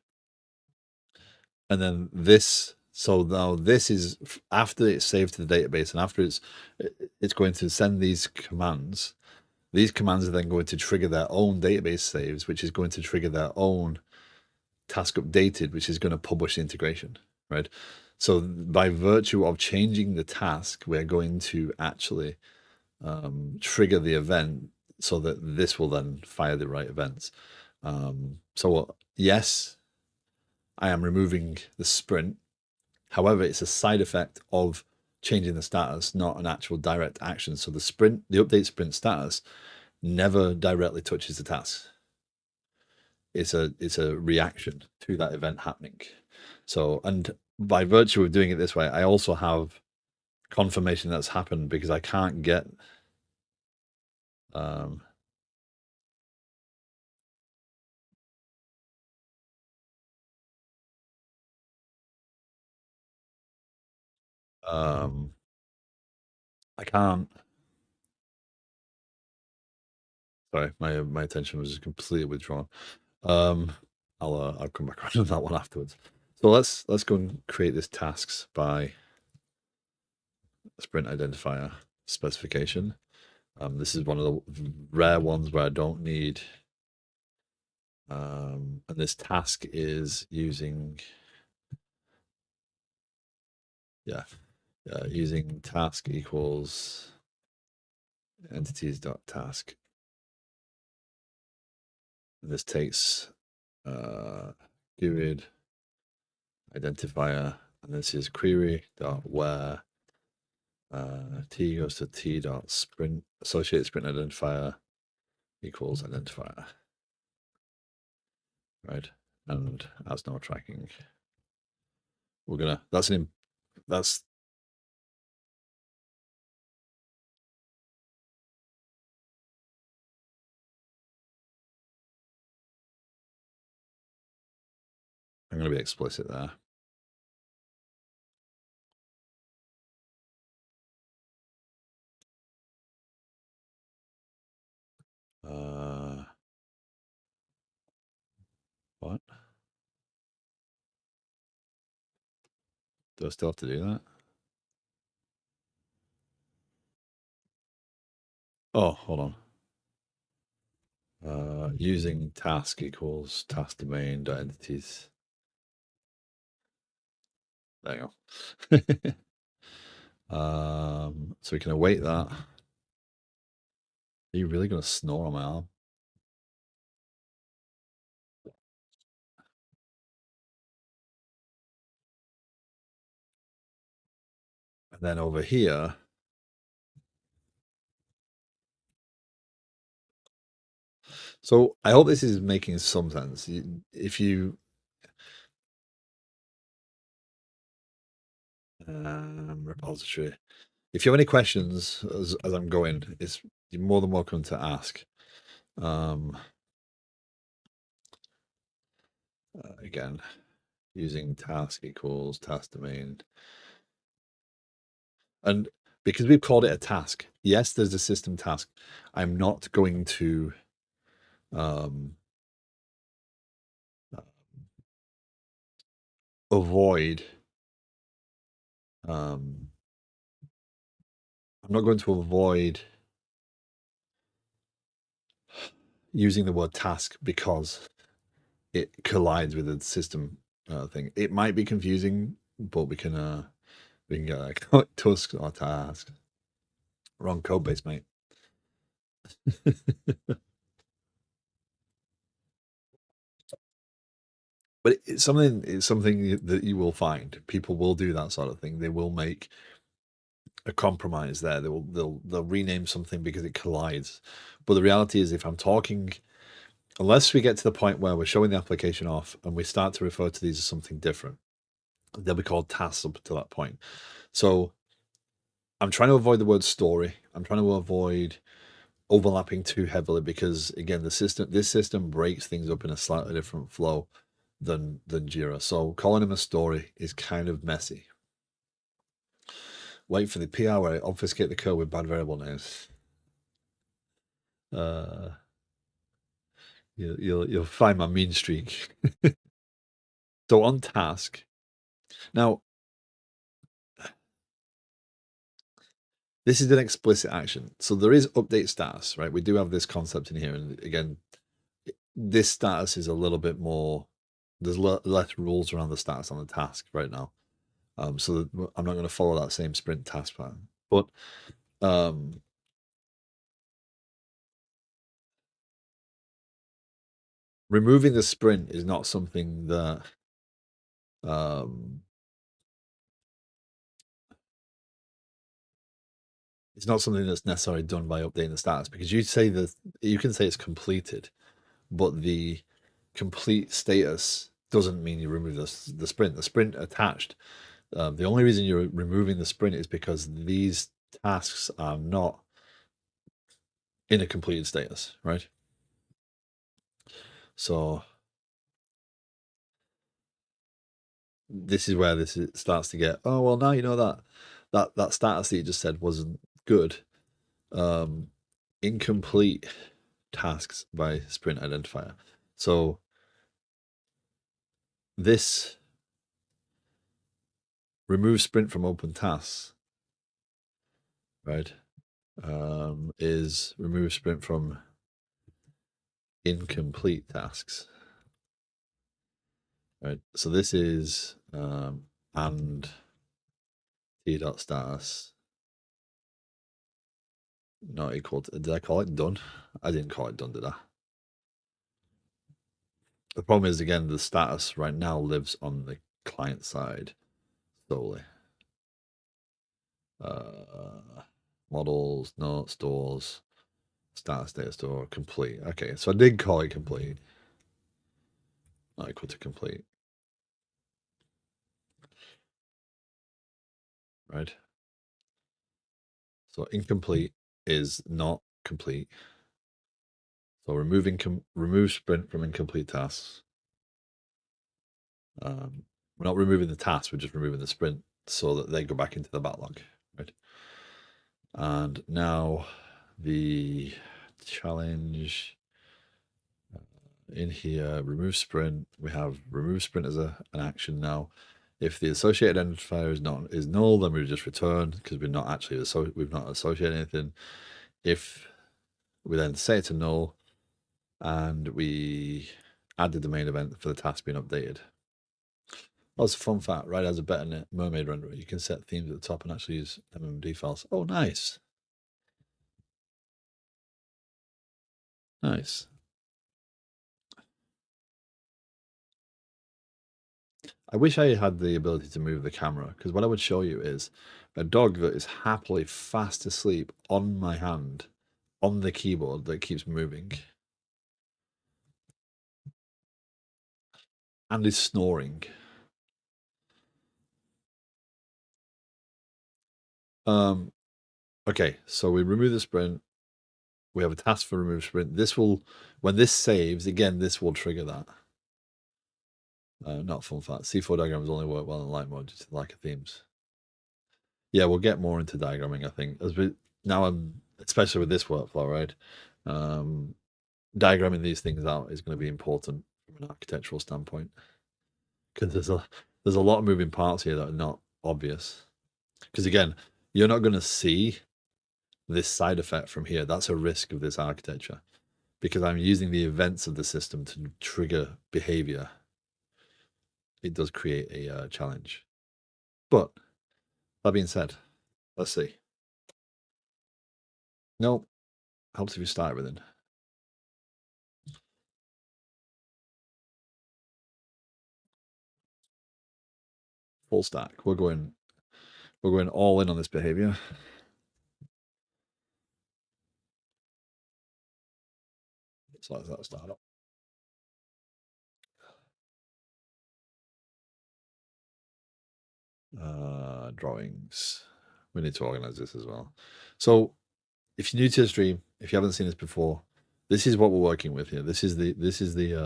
And then this, so now this is after it's saved to the database and after it's going to send these commands. These commands are then going to trigger their own database saves, which is going to trigger their own task updated, which is going to publish the integration, right? So by virtue of changing the task, we're going to actually trigger the event so that this will then fire the right events. So yes, I am removing the sprint. However, it's a side effect of changing the status, not an actual direct action. So the update sprint status never directly touches the task. It's a reaction to that event happening. So, and by virtue of doing it this way, I also have confirmation that's happened because I can't get I can't. Sorry, my attention was just completely withdrawn. I'll come back around to that one afterwards. So let's go and create this tasks by sprint identifier specification. This is one of the rare ones where I don't need. And this task is using. Using task equals entities.task. And this takes period identifier, and this is query dot where t goes to t dot sprint associated sprint identifier equals identifier, right? And as no tracking, we're gonna that's I'm gonna be explicit there. What? Do I still have to do that? Oh, hold on. Using task equals task domain dot entities. There you go. So we can await that. Are you really gonna snore on my arm? And then over here, so I hope this is making some sense. If you repository, if you have any questions as I'm going, you're more than welcome to ask. Again, using task equals task domain. And because we've called it a task, yes, there's a system task. I'm not going to avoid I'm not going to avoid using the word task because it collides with the system thing. It might be confusing, but we can get like task or task. Wrong code base, mate. But it's something that you will find. People will do that sort of thing. They will make a compromise there. They'll rename something because it collides. But the reality is, if I'm talking, unless we get to the point where we're showing the application off and we start to refer to these as something different, they'll be called tasks up to that point. So I'm trying to avoid the word story. I'm trying to avoid overlapping too heavily because again, this system breaks things up in a slightly different flow than Jira. So calling him a story is kind of messy. Wait for the PR where I obfuscate the code with bad variable names. You'll find my mean streak. So on task, now this is an explicit action. So there is update status, right? We do have this concept in here, and again, this status is a little bit more. There's less rules around the status on the task right now. So I'm not going to follow that same sprint task plan, but removing the sprint is not something that it's not something that's necessarily done by updating the status, because you can say it's completed, but the complete status doesn't mean you remove the sprint. The sprint attached. The only reason you're removing the sprint is because these tasks are not in a completed status, right? So this is where this starts to get, oh, well, now you know that status that you just said wasn't good. Incomplete tasks by sprint identifier. So this remove sprint from open tasks, right? Is remove sprint from incomplete tasks, right? So this is and t dot status not equal to, did I call it done? I didn't call it done, did I? The problem is, again, the status right now lives on the client side solely. Models, notes, stores, status data store, complete. Okay, so I did call it complete. Not equal to complete. Right? So incomplete is not complete. So remove sprint from incomplete tasks. We're not removing the task, we're just removing the sprint so that they go back into the backlog, right? And now the challenge in here, remove sprint. We have remove sprint as an action now. If the associated identifier is null, then we just return because we've not associated anything. If we then set it to null and we add the domain event for the task being updated. That's a fun fact, right? As a better mermaid renderer, you can set themes at the top and actually use MMD files. Oh, nice. Nice. I wish I had the ability to move the camera, because what I would show you is a dog that is happily fast asleep on my hand, on the keyboard that keeps moving, and is snoring. Okay, so we remove the sprint. We have a task for remove sprint. This will, when this saves, again, this will trigger that. Not fun fact. C4 diagrams only work well in light mode due to the lack of themes. Yeah, we'll get more into diagramming, I think. Especially with this workflow, right? Diagramming these things out is going to be important from an architectural standpoint, because there's a lot of moving parts here that are not obvious. Because again, you're not going to see this side effect from here. That's a risk of this architecture, because I'm using the events of the system to trigger behavior. It does create a challenge. But that being said, let's see. Nope. Helps if you start everything. Full stack. We're going all in on this behavior. So let's that start up. Drawings. We need to organize this as well. So if you're new to the stream, if you haven't seen this before, this is what we're working with here. This is the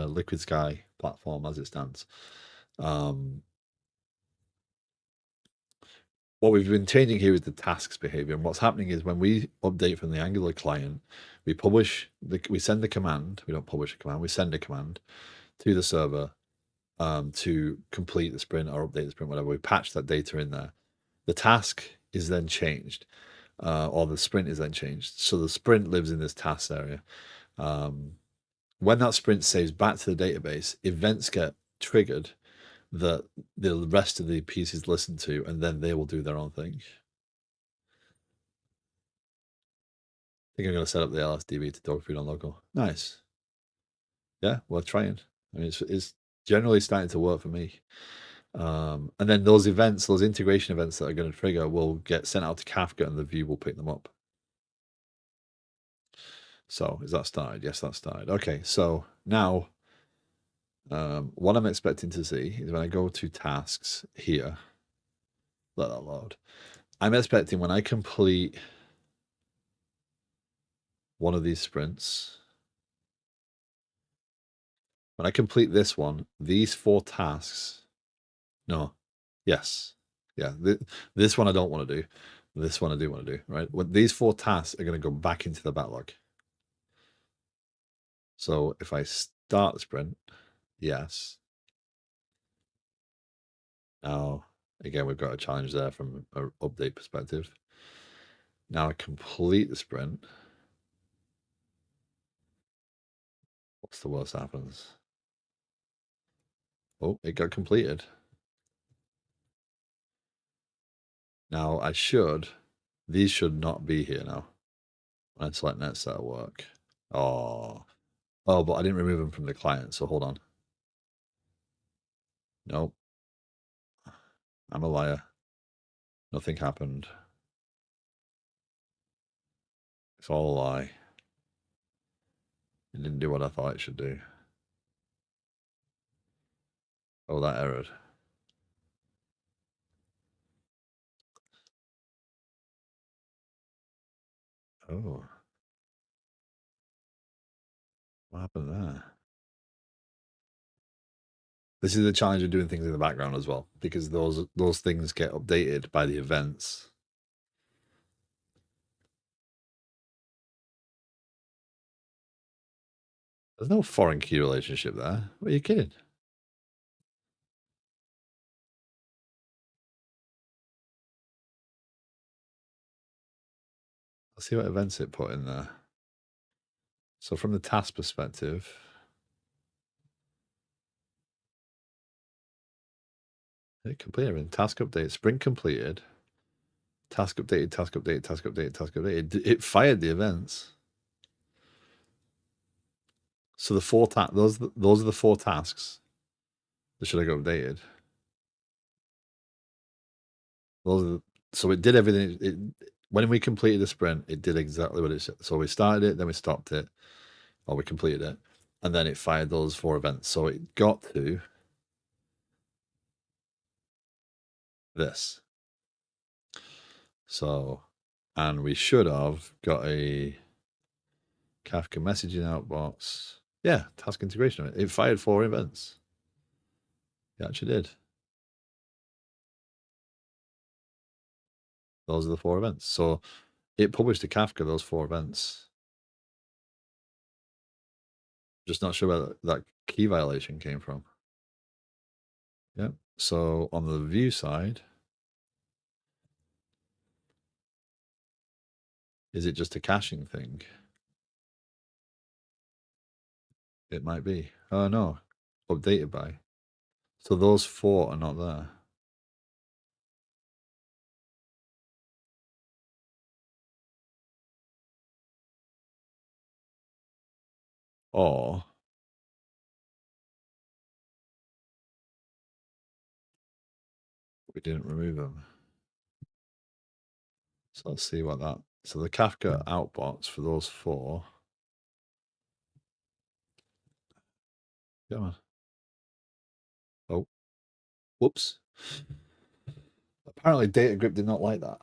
Liquid Sky platform as it stands. What we've been changing here is the tasks behavior. And what's happening is when we update from the Angular client, we send the command. We don't publish a command. We send a command to the server to complete the sprint or update the sprint, whatever. We patch that data in there. The task is then changed, or the sprint is then changed. So the sprint lives in this task area. When that sprint saves back to the database, events get triggered that the rest of the pieces listen to, and then they will do their own thing. I think I'm going to set up the LSDB to dog food on local. Nice. Yeah, we're trying. I mean, it's generally starting to work for me. And then those events, those integration events that are going to trigger will get sent out to Kafka and the view will pick them up. So is that started? Yes, that started. Okay, so now what I'm expecting to see is when I go to tasks here, let that load. I'm expecting when I complete one of these sprints, when I complete this one, these 4 tasks, no, yes, yeah, this one I don't want to do. This one I do want to do, right? These 4 tasks are going to go back into the backlog. So if I start the sprint, yes. Now, again, we've got a challenge there from an update perspective. Now I complete the sprint. What's the worst happens? Oh, it got completed. Now these should not be here now. When I select net set work. Oh, but I didn't remove them from the client, so hold on. Nope. I'm a liar. Nothing happened. It's all a lie. It didn't do what I thought it should do. Oh, that errored. Oh. What happened there? This is the challenge of doing things in the background as well, because those things get updated by the events. There's no foreign key relationship there. What are you kidding? Let's see what events it put in there. So from the task perspective, it completed in task update, sprint completed, task updated, task updated, task updated, task updated. It fired the events. So the four those are the four tasks that should have got updated. So it did everything. When we completed the sprint, it did exactly what it said. So we started it, then we stopped it, or we completed it, and then it fired those four events. So it got to this. So, and we should have got a Kafka messaging outbox. Yeah, task integration. It fired four events. It actually did. Those are the four events. So it published to Kafka those four events. Just not sure where that key violation came from. Yep. So on the view side, is it just a caching thing? It might be. Oh no, updated by. So those four are not there. Or we didn't remove them. So let's see what that. So the Kafka outbox for those four. Come on. Oh, whoops. Apparently data grip did not like that.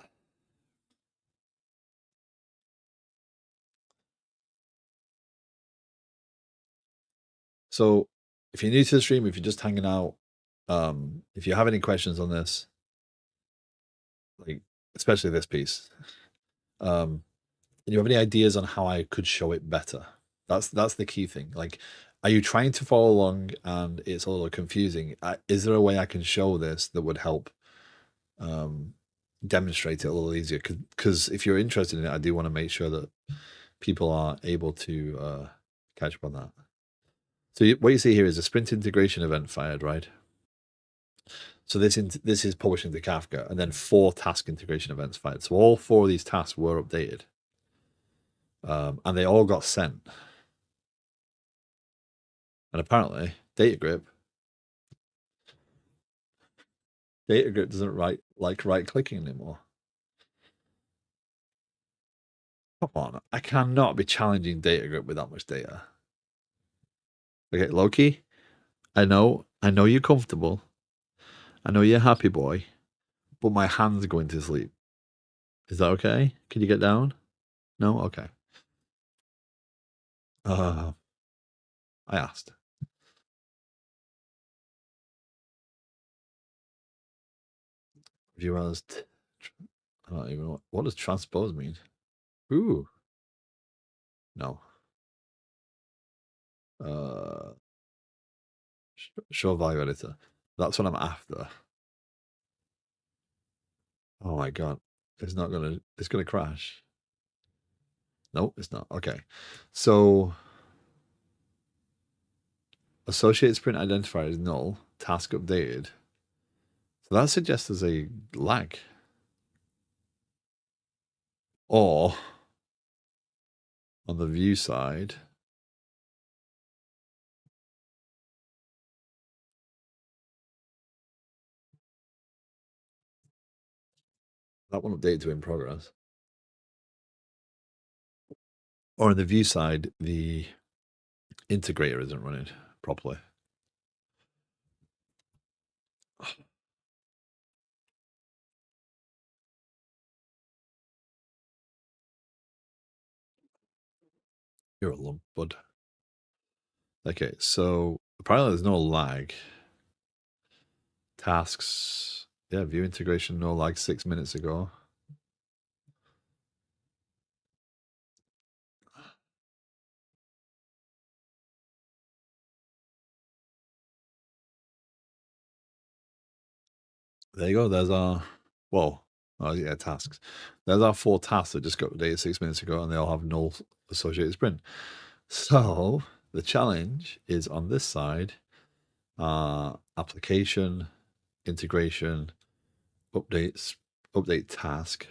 So if you're new to the stream, if you're just hanging out, if you have any questions on this, like especially this piece, and you have any ideas on how I could show it better, that's the key thing. Like, are you trying to follow along and it's a little confusing? Is there a way I can show this that would help demonstrate it a little easier? Because if you're interested in it, I do want to make sure that people are able to catch up on that. So what you see here is a sprint integration event fired, right? So this is publishing to Kafka, and then four task integration events fired. So all four of these tasks were updated, and they all got sent. And apparently, data grip doesn't like right clicking anymore. Come on, I cannot be challenging data grip with that much data. Okay, Loki, I know you're comfortable. I know you're a happy boy, but my hand's going to sleep. Is that okay? Can you get down? No? Okay. I asked. Viewers, I don't even know. What does transpose mean? Ooh. No. Show value editor. That's what I'm after. Oh my god. It's gonna crash. Nope, it's not. Okay. So associate sprint identifier is null, task updated. So that suggests there's a lag. Or on the view side, That one updated to in progress. Or on the view side, the integrator isn't running properly. You're a lump, bud. Okay, so apparently there's no lag. Tasks, yeah, view integration, no lag 6 minutes ago. There you go. There's our, well, oh yeah, tasks. There's our 4 tasks that just got updated 6 minutes ago, and they all have null associated sprint. So the challenge is on this side, application, integration, updates, update task,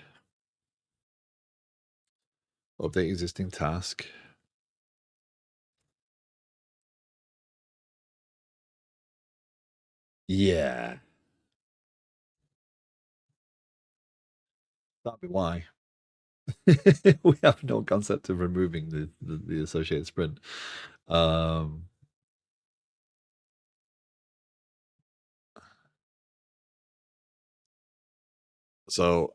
update existing task. Yeah. That'd be why. We have no concept of removing the associated sprint. So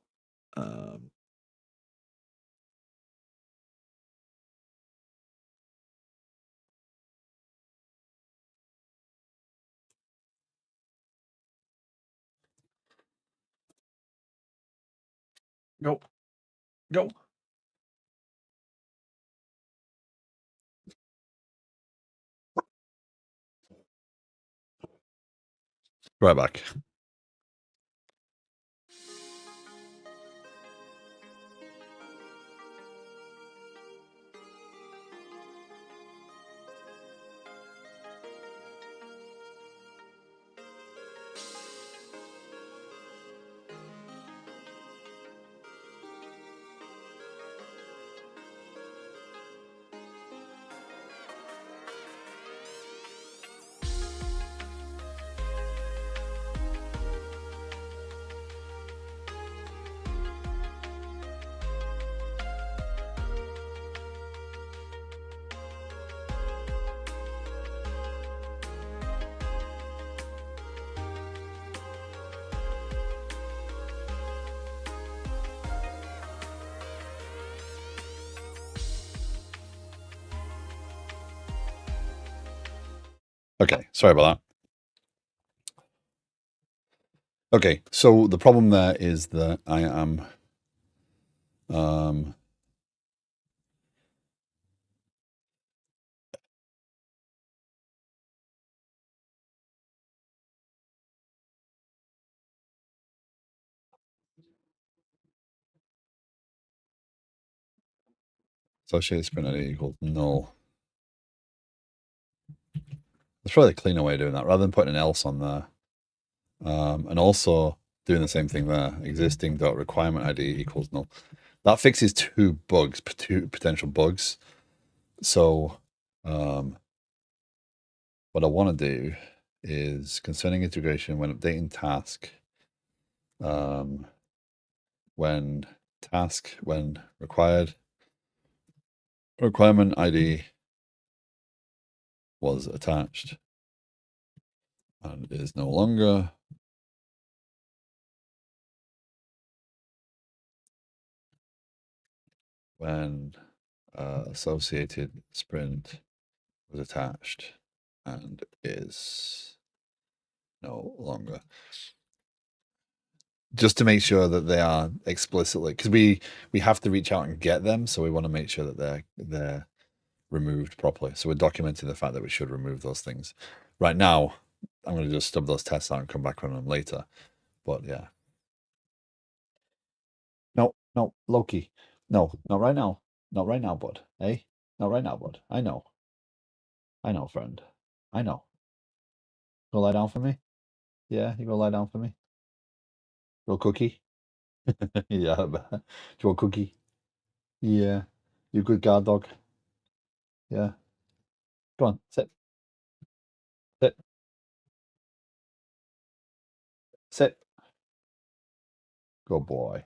go. Go. Right back. Okay, sorry about that. Okay, so the problem there is that I am associated sprint ID equals null. That's probably a cleaner way of doing that, rather than putting an else on there. And also doing the same thing there, existing dot requirement ID equals null. That fixes two potential bugs. So what I want to do is concerning integration when updating task, when required requirement ID was attached and is no longer, when associated sprint was attached and is no longer. Just to make sure that they are explicitly, because we have to reach out and get them, so we want to make sure that they're removed properly. So we're documenting the fact that we should remove those things. Right now, I'm going to just stub those tests out and come back on them later. But yeah. No, Loki. No, not right now. Not right now, bud. Hey, not right now, bud. I know, friend. I know. Go lie down for me. Yeah, you go lie down for me. Go cookie. Yeah, do you want cookie? Yeah, you good guard dog. Yeah, go on, sit, sit, sit. Good boy.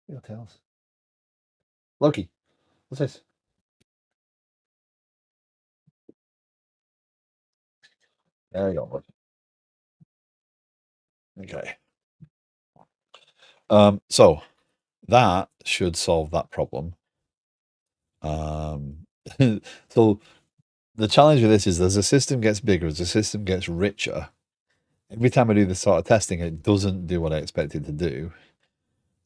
Your tails. Loki, what's this? There you go. Okay. So that should solve that problem. So the challenge with this is as the system gets bigger, as the system gets richer, every time I do this sort of testing, it doesn't do what I expect it to do.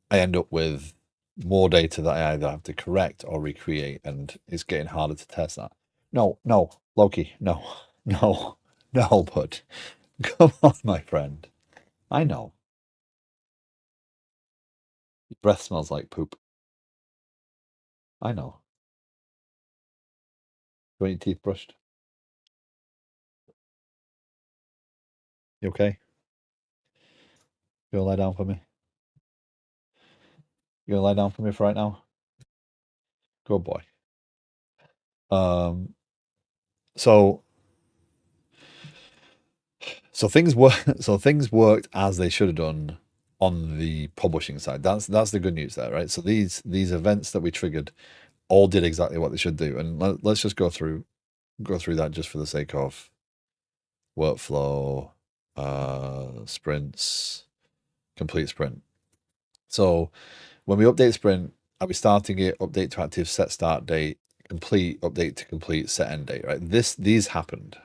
I end up with more data that I either have to correct or recreate, and it's getting harder to test that. No, Loki, no, bud. Come on, my friend. I know. Your breath smells like poop. I know. You want your teeth brushed? You okay? You gonna lie down for me? You gonna lie down for me for right now? Good boy. Um, so things work. So things worked as they should have done on the publishing side. That's the good news there, right? So these events that we triggered all did exactly what they should do, and let's just go through that just for the sake of workflow, sprints, complete sprint. So when we update sprint, are we starting it? Update to active, set start date, complete, update to complete, set end date, right? These happened.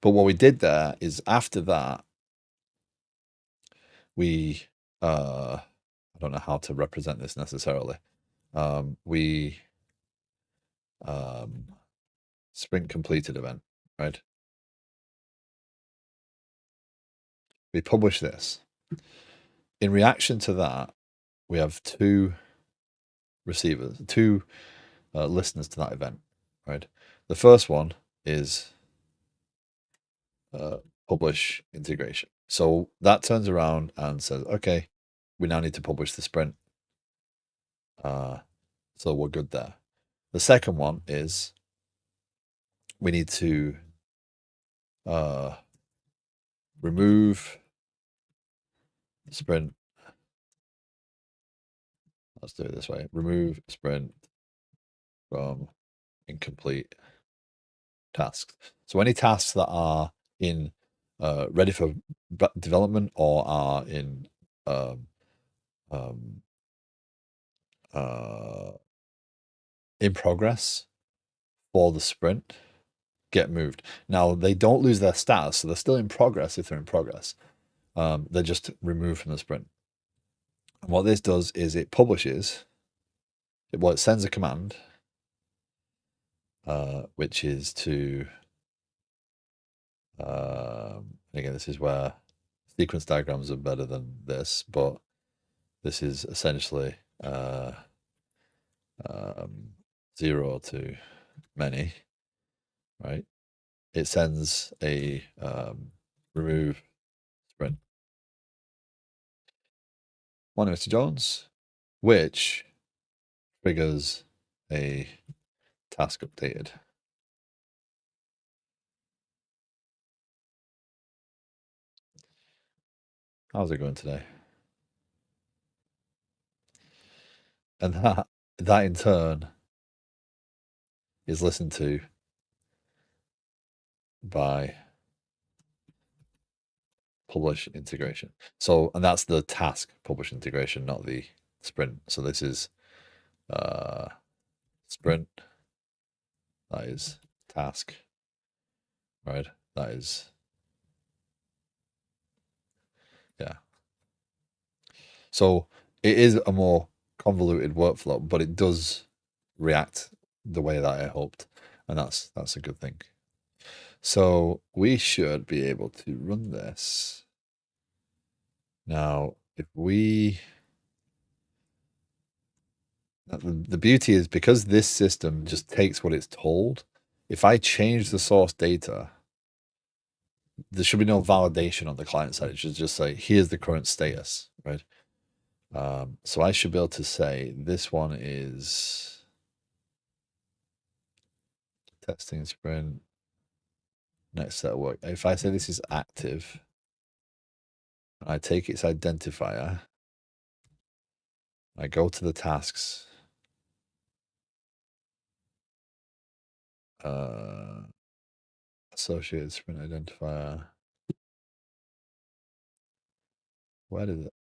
But what we did there is after that, we I don't know how to represent this necessarily. We sprint completed event, right? We publish this. In reaction to that, we have two receivers, two listeners to that event, right? The first one is publish integration. So that turns around and says, okay, we now need to publish the sprint. So we're good there. The second one is we need to remove sprint. Let's do it this way. Remove sprint from incomplete tasks. So any tasks that are in ready for development or are in in progress for the sprint get moved. Now they don't lose their status, so they're still in progress if they're in progress. They're just removed from the sprint. And what this does is it publishes. It sends a command, which is to. Again, this is where sequence diagrams are better than this, but this is essentially 0 to many, right? It sends a remove sprint. Morning, Mr. Jones, which triggers a task updated. How's it going today? And that in turn is listened to by publish integration. So, and that's the task publish integration, not the sprint. So this is sprint. That is task, right? That is, yeah. So it is a more convoluted workflow, but it does react the way that I hoped, and that's a good thing. So we should be able to run this. Now, if we the beauty is because this system just takes what it's told, if I change the source data, there should be no validation on the client side. It should just say, here's the current status, right? So I should be able to say this one is testing sprint, next set of work. If I say this is active, I take its identifier I go to the tasks. Associated sprint identifier. Where did it?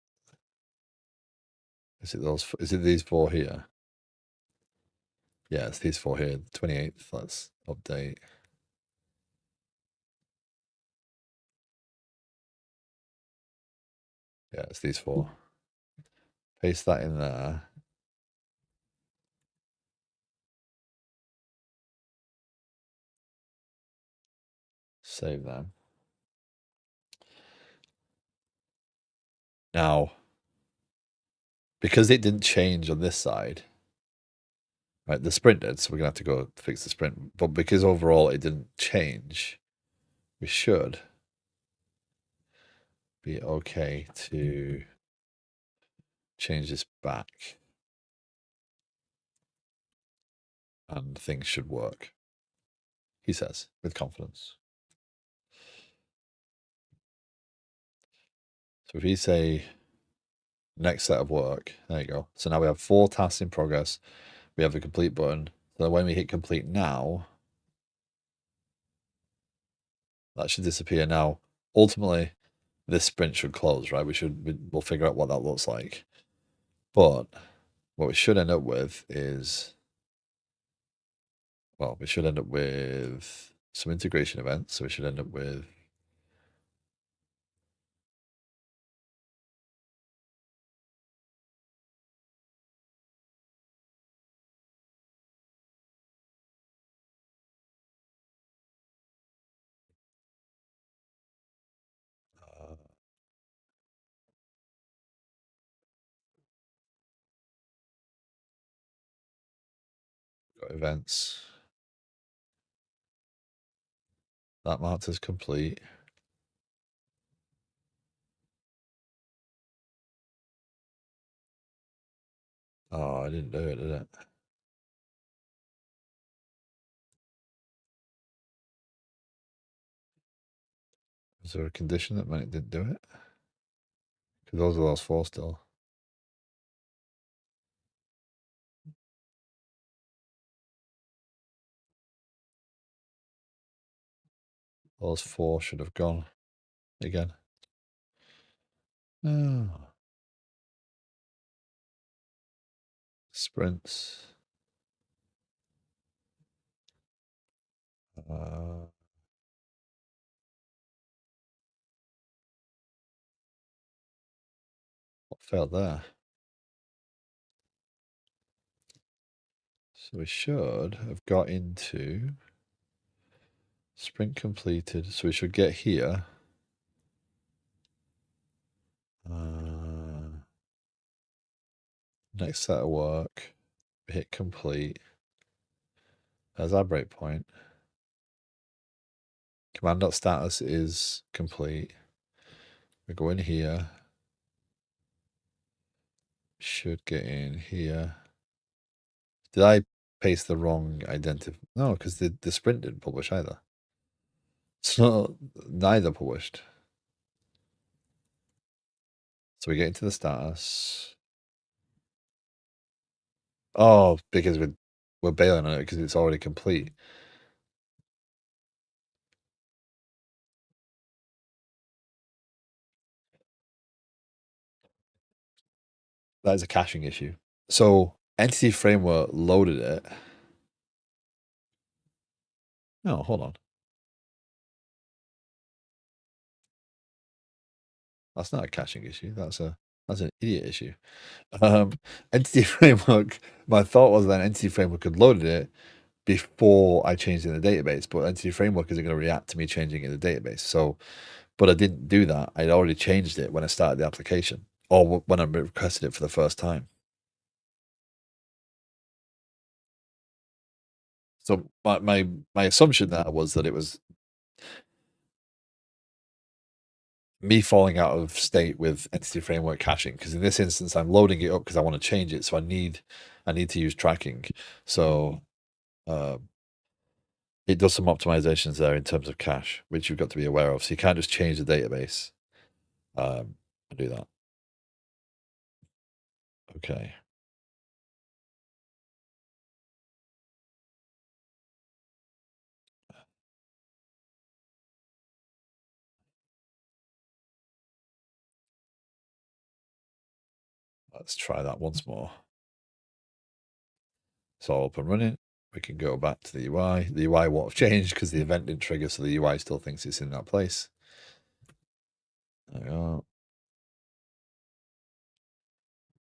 Is it those? Is it these four here? Yeah, it's these four here. 28th. Let's update. Yeah, it's these four. Paste that in there. Save them. Now, because it didn't change on this side, right? The sprint did, so we're gonna have to go fix the sprint. But because overall it didn't change, we should be okay to change this back, and things should work. He says with confidence. So if you say next set of work, there you go. So now we have 4 tasks in progress. We have the complete button. So when we hit complete now, that should disappear. Now, ultimately, this sprint should close, right? We'll figure out what that looks like. But what we should end up with is, well, we should end up with some integration events. So we should end up with events. That marked as complete. Oh, I didn't do it, did it? Was there a condition that meant it didn't do it? Because those are those 4 still. Those 4 should have gone again. Oh. Sprints. What failed there? So we should have got into sprint completed. So we should get here. Next set of work. Hit complete. There's our breakpoint. Command.status is complete. We go in here. Should get in here. Did I paste the wrong identity? No, because the sprint didn't publish either. So neither published. So we get into the status. Oh, because we're bailing on it because it's already complete. That is a caching issue. So Entity Framework loaded it. No, hold on. That's not a caching issue. That's an idiot issue. Entity Framework. My thought was that Entity Framework had loaded it before I changed it in the database, but Entity Framework isn't going to react to me changing it in the database. So, but I didn't do that. I'd already changed it when I started the application, or when I requested it for the first time. So my assumption there was that it was me falling out of state with Entity Framework caching, because in this instance I'm loading it up because I want to change it, so I need to use tracking. So it does some optimizations there in terms of cache, which you've got to be aware of. So you can't just change the database and do that. Okay. Let's try that once more. So up and running. We can go back to the UI. The UI won't have changed because the event didn't trigger, so the UI still thinks it's in that place. There we go.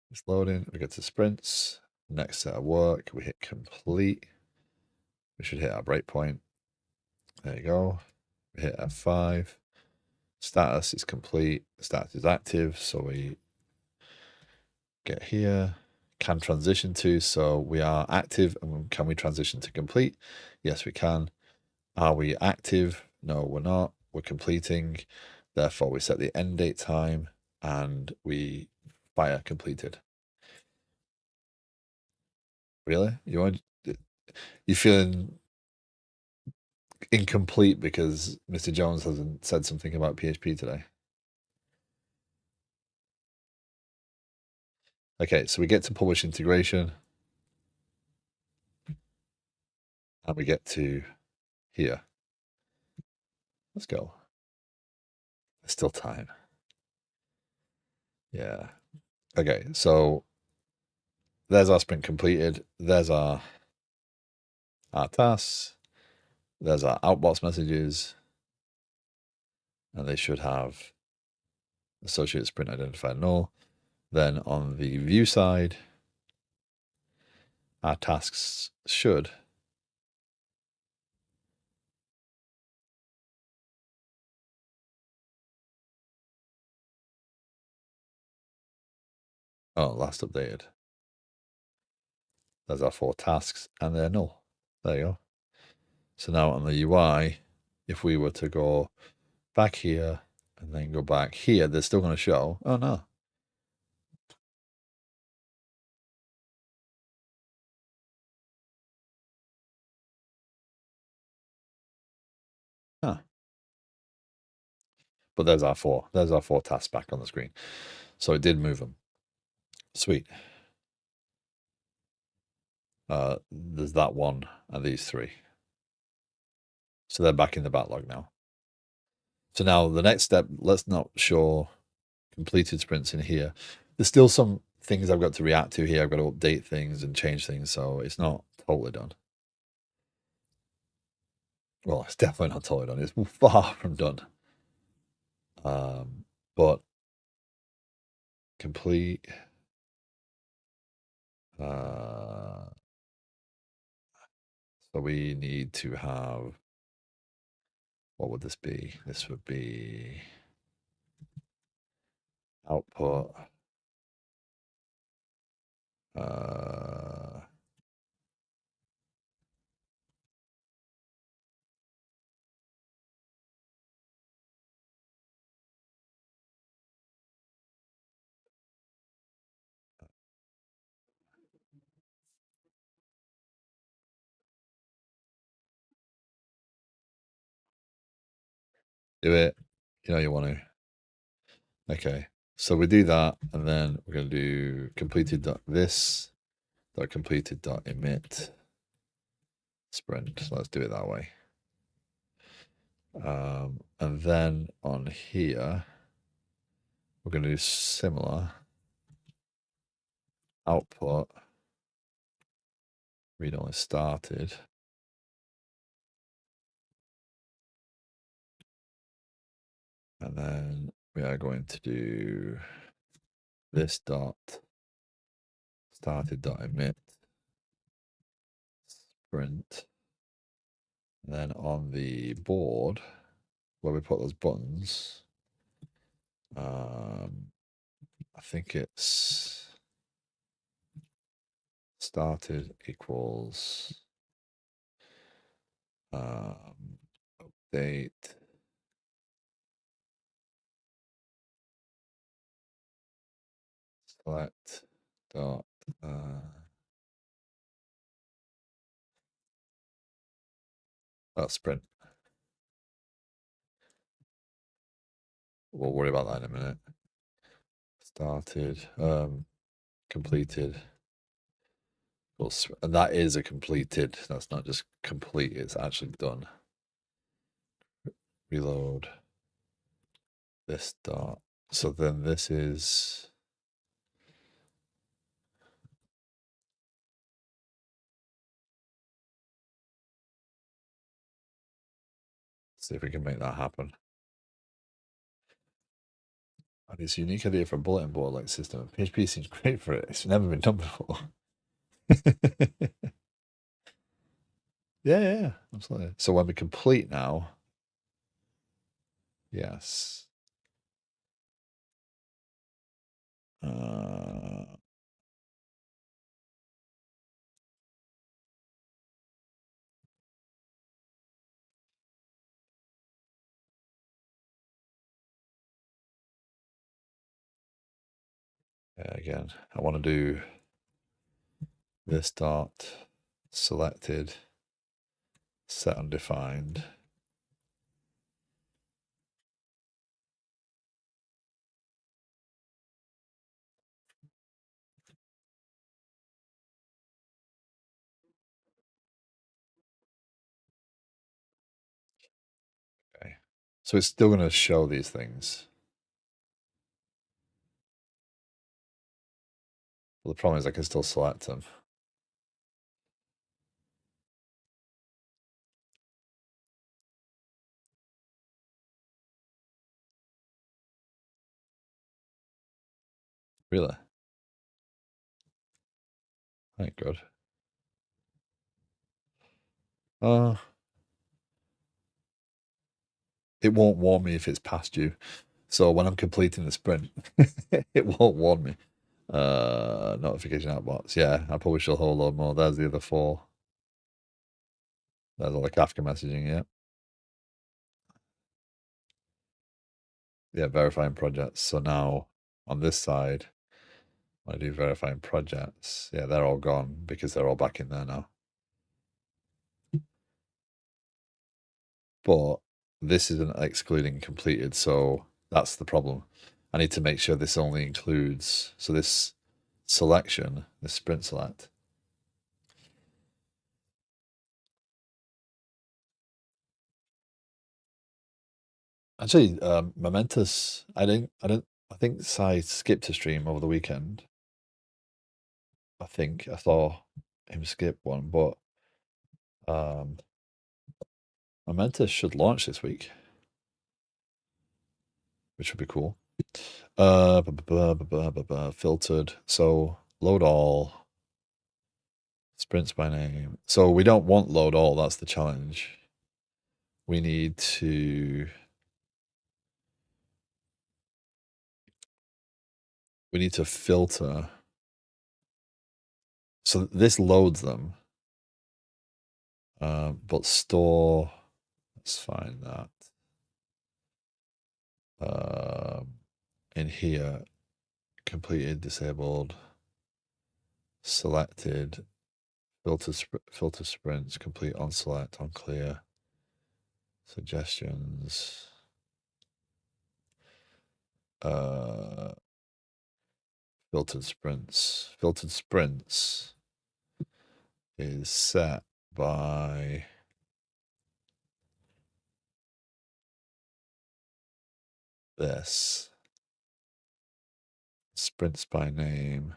It's loading. We get to sprints. Next set of work. We hit complete. We should hit our breakpoint. There you go. We hit F5. Status is complete. Status is active. So we get here. Can transition to. So we are active. And can we transition to complete? Yes, we can. Are we active? No, we're not. We're completing. Therefore, we set the end date time and we fire completed. Really? You feeling incomplete because Mr. Jones hasn't said something about PHP today? Okay, so we get to publish integration. And we get to here. Let's go. There's still time. Yeah. Okay, so there's our sprint completed. There's our tasks. There's our outbox messages. And they should have associated sprint identified null. Then on the view side, our tasks should last updated. There's our 4 tasks and they're null. There you go. So now on the UI, if we were to go back here and then go back here, they're still going to show. Oh no. Huh. But there's our 4. There's our 4 tasks back on the screen. So it did move them. Sweet. There's that one and these 3. So they're back in the backlog now. So now the next step, let's not show completed sprints in here. There's still some things I've got to react to here. I've got to update things and change things. So it's not totally done. Well, it's definitely not totally done. It's far from done. But complete. So we need to have, what would this be? This would be output. Do it. You know you want to. Okay. So we do that, and then we're going to do completed.this, completed.emit sprint. So let's do it that way. And then on here, we're going to do similar output. Read only started. And then we are going to do this dot started.emit sprint. And then on the board where we put those buttons, I think it's started equals update select dot sprint. We'll worry about that in a minute. Started, completed. And that is a completed. That's not just complete, it's actually done. Reload this dot. So then this is See if we can make that happen. And it's a unique idea for a bulletin board like system. PHP seems great for it. It's never been done before. Yeah, absolutely. So when we complete now, yes. Again, I want to do this dot selected set undefined. Okay. So it's still going to show these things. Well, the problem is I can still select them. Really? Ain't good. It won't warn me if it's past due. So when I'm completing the sprint, it won't warn me. Notification outbox. Yeah, I probably should hold on more. There's the other 4. There's all the Kafka messaging, yeah. Yeah, verifying projects. So now on this side, when I do verifying projects, yeah, they're all gone because they're all back in there now. But this isn't excluding completed, so that's the problem. I need to make sure this only includes, so this selection, this sprint select. Actually, momentous. I think I skipped a stream over the weekend. I think I saw him skip one, but momentous should launch this week, which would be cool. Filtered. So load all. Sprints by name. So we don't want load all. That's the challenge. We need to filter. So this loads them, but store. Let's find that. In here, completed, disabled, selected, filter sprints, complete on select, on clear, suggestions, filtered sprints. Filtered sprints is set by this. Sprints by name.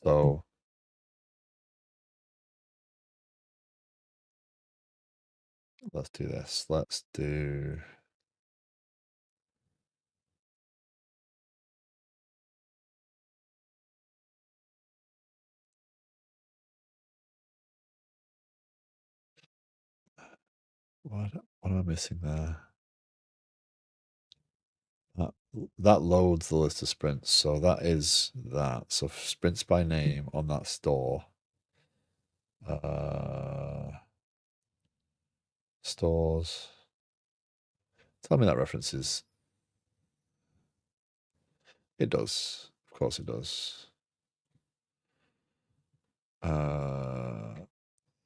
So let's do this. Let's do what am I missing there? That loads the list of sprints. So that is that. So sprints by name on that store. Stores. Tell me that references. It does. Of course it does.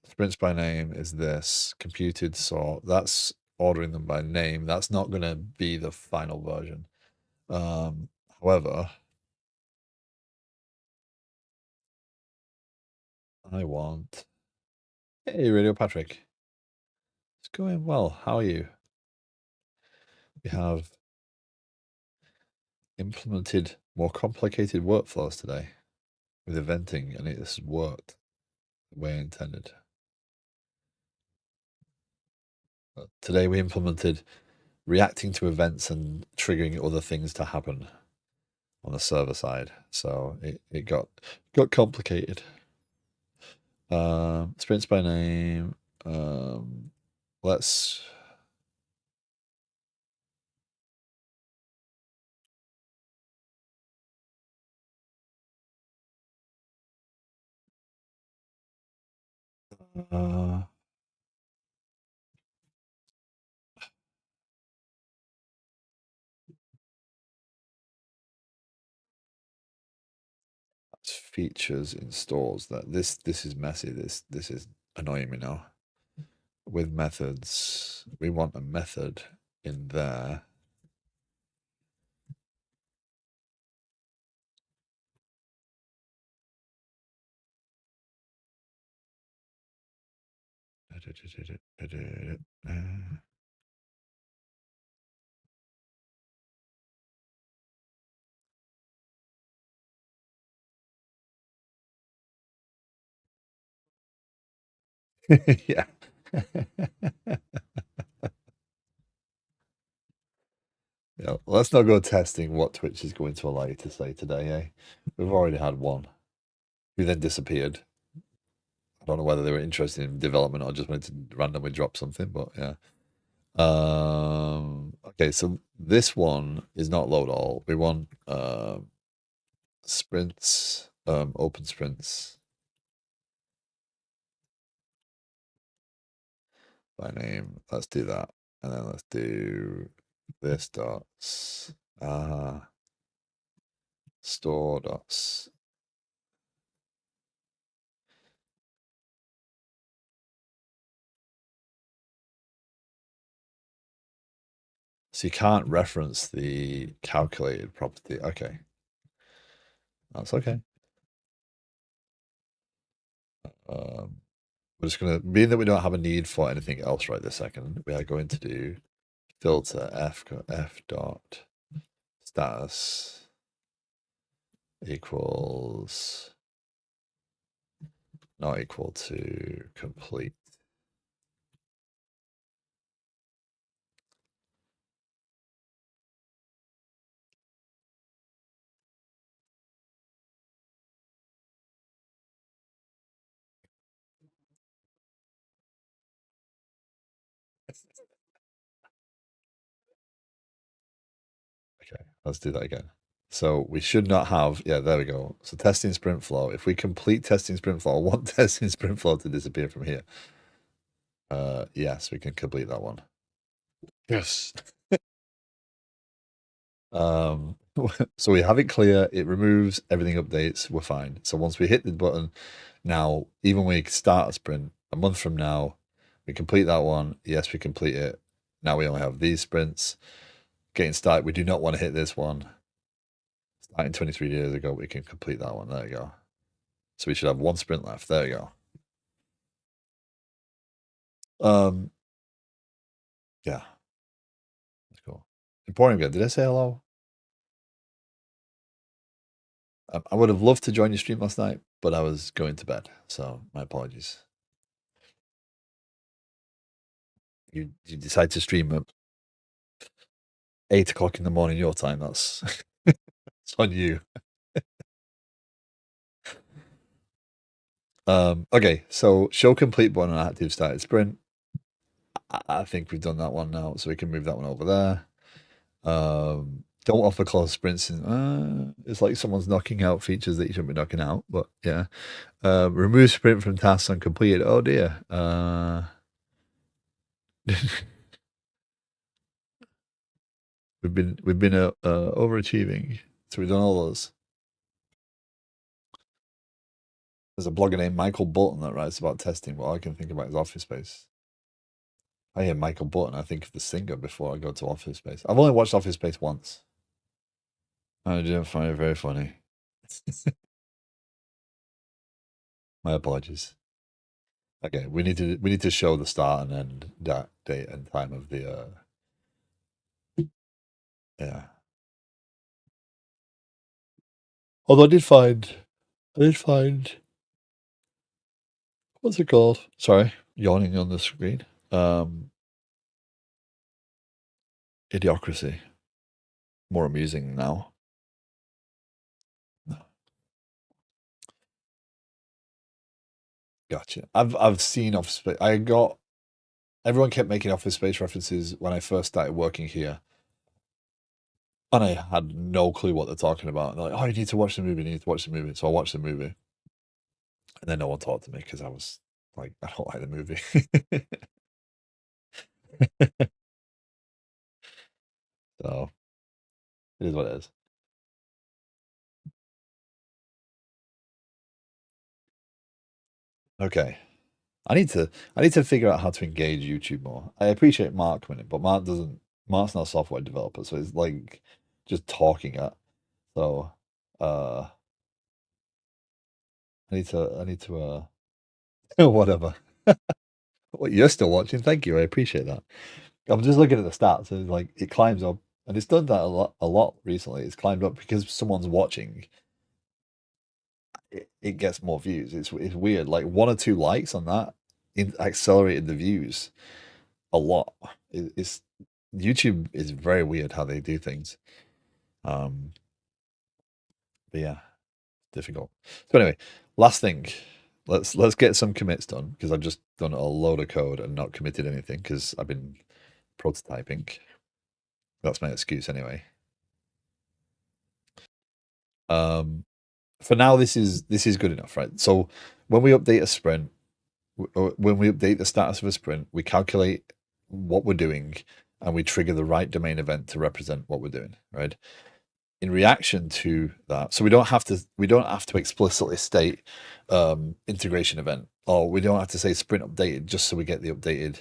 Sprints by name is this. Computed sort. That's ordering them by name. That's not going to be the final version. However, I want. Hey, Radio Patrick. It's going well. How are you? We have implemented more complicated workflows today with eventing, and it has worked the way intended. Today we implemented reacting to events and triggering other things to happen on the server side. So it got complicated. Sprints by name. Let's features in stores. That this is messy. This is annoying me now. With methods, we want a method in there. Yeah. Yeah, let's not go testing what Twitch is going to allow you to say today, eh? We've already had one who then disappeared. I don't know whether they were interested in development or just wanted to randomly drop something, but yeah. Okay, so this one is not load all. We want sprints, open sprints by name. Let's do that. And then let's do this dots store dots. So you can't reference the calculated property. Okay. That's okay. We're just gonna, being that we don't have a need for anything else right this second, we are going to do filter f dot status equals not equal to complete. Okay, let's do that again. So we should not have, yeah, there we go. So testing sprint flow. If we complete testing sprint flow, I want testing sprint flow to disappear from here. Yes, we can complete that one. Yes. So we have it clear, it removes everything, updates, we're fine. So once we hit the button, now, even when we start a sprint, a month from now, we complete that one. Yes, we complete it. Now we only have these sprints. Getting started, we do not want to hit this one. Starting 23 years ago, we can complete that one. There you go. So we should have one sprint left. There you go. Yeah. That's cool. Important again. Did I say hello? I would have loved to join your stream last night, but I was going to bed. So my apologies. You decide to stream at 8 o'clock in the morning your time. That's it's on you. Okay, so show complete button on active started sprint. I think we've done that one now, so we can move that one over there. Don't offer close sprints. It's like someone's knocking out features that you shouldn't be knocking out, but yeah. Remove sprint from tasks uncompleted. Oh dear. We've been overachieving, so we've done all those. There's a blogger named Michael Button that writes about testing. What I can think about is Office Space. I hear Michael Button, I think of the singer before I go to Office Space. I've only watched Office Space once. I didn't find it very funny. My apologies. Okay, we need to show the start and end date and time of the yeah. Although I did find what's it called? Sorry, yawning on the screen. Idiocracy. More amusing now. Gotcha. I've seen Office Space. Everyone kept making Office Space references when I first started working here, and I had no clue what they're talking about. They're like, "Oh, you need to watch the movie. You need to watch the movie." So I watched the movie, and then no one talked to me because I was like, "I don't like the movie." So it is what it is. Okay. I need to figure out how to engage YouTube more. I appreciate Mark winning, but Mark's not a software developer, so it's like just talking at. So I need to whatever. Well, you're still watching. Thank you. I appreciate that. I'm just looking at the stats and like it climbs up, and it's done that a lot recently. It's climbed up because someone's watching. It gets more views. It's weird. Like one or two likes on that accelerated the views a lot. It's YouTube is very weird how they do things. Um, but yeah, difficult. So anyway, last thing, let's get some commits done because I've just done a load of code and not committed anything because I've been prototyping. That's my excuse anyway. For now, this is good enough, right? So when we update a sprint, when we update the status of a sprint, we calculate what we're doing and we trigger the right domain event to represent what we're doing, right? In reaction to that, so we don't have to explicitly state integration event, or we don't have to say sprint updated just so we get the updated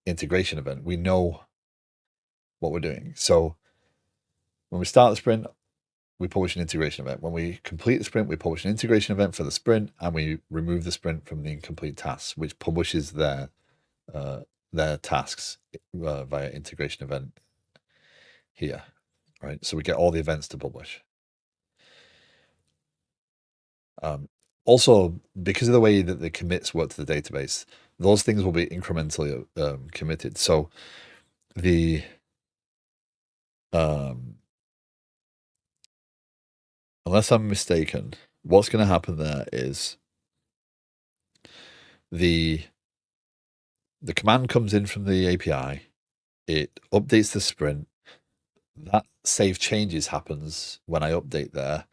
integration event. We know what we're doing. So when we start the sprint, we publish an integration event. When we complete the sprint, we publish an integration event for the sprint, and we remove the sprint from the incomplete tasks, which publishes their tasks via integration event here, right? So we get all the events to publish. Also, because of the way that the commits work to the database, those things will be incrementally committed. So the unless I'm mistaken, what's going to happen there is the command comes in from the API, it updates the sprint. That save changes happens when I update there.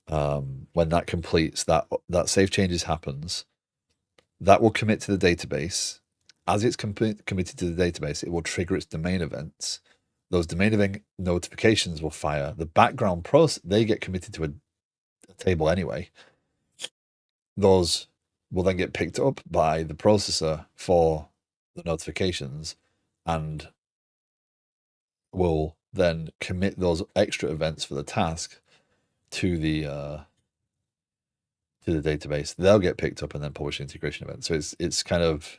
When that completes, that save changes happens. That will commit to the database. As it's committed to the database, it will trigger its domain events. Those domain event notifications will fire. The background process, they get committed to a table anyway. Those will then get picked up by the processor for the notifications and will then commit those extra events for the task to the database. They'll get picked up and then publish integration events. So it's kind of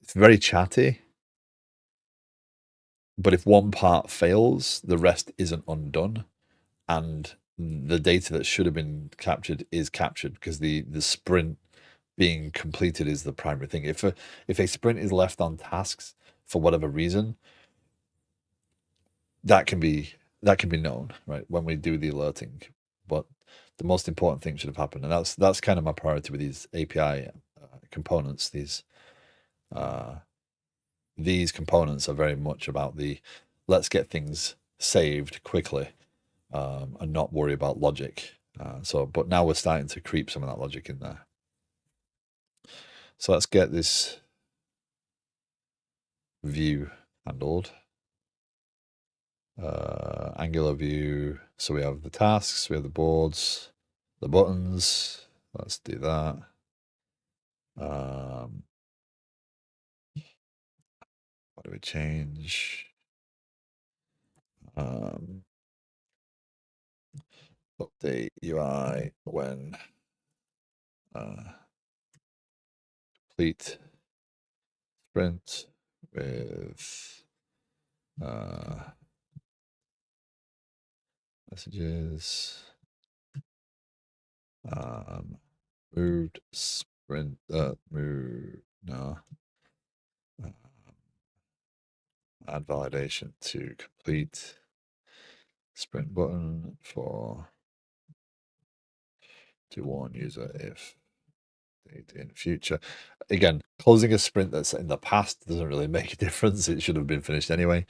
it's very chatty. But if one part fails, the rest isn't undone, and the data that should have been captured is captured because the sprint being completed is the primary thing. If a sprint is left on tasks for whatever reason, that can be known, right, when we do the alerting. But the most important thing should have happened, and that's kind of my priority with these API components. These components are very much about the let's get things saved quickly and not worry about logic. But now we're starting to creep some of that logic in there. So let's get this view handled. Angular view. So we have the tasks, we have the boards, the buttons. Let's do that. What do we change? Update UI when complete sprint with messages. Moved sprint. Move. No. Add validation to complete sprint button to warn user if in future. Again, closing a sprint that's in the past doesn't really make a difference. It should have been finished anyway.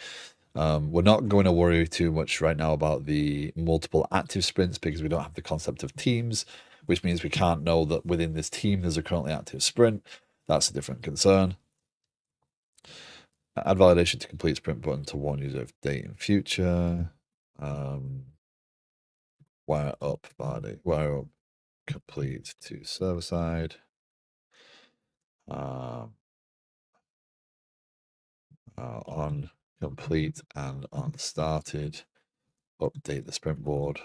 We're not going to worry too much right now about the multiple active sprints because we don't have the concept of teams, which means we can't know that within this team there's a currently active sprint. That's a different concern. Add validation to complete sprint button to warn user of date in future. Wire up validate, wire up complete to server side. On complete and on started. Update the sprint board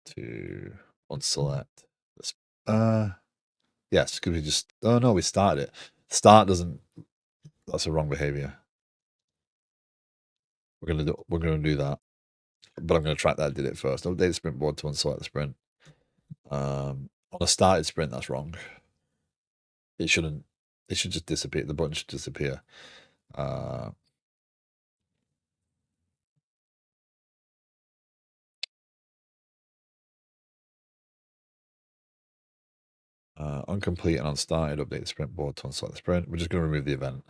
to unselect this. Yes, could we just? Oh no, we started it. Start doesn't. That's a wrong behavior. We're gonna do that, but I'm gonna track that. I did it first. Update the sprint board to unselect the sprint. On a started sprint, that's wrong. It shouldn't. It should just disappear. The button should disappear. On complete and on started, update the sprint board to unselect the sprint. We're just going to remove the event.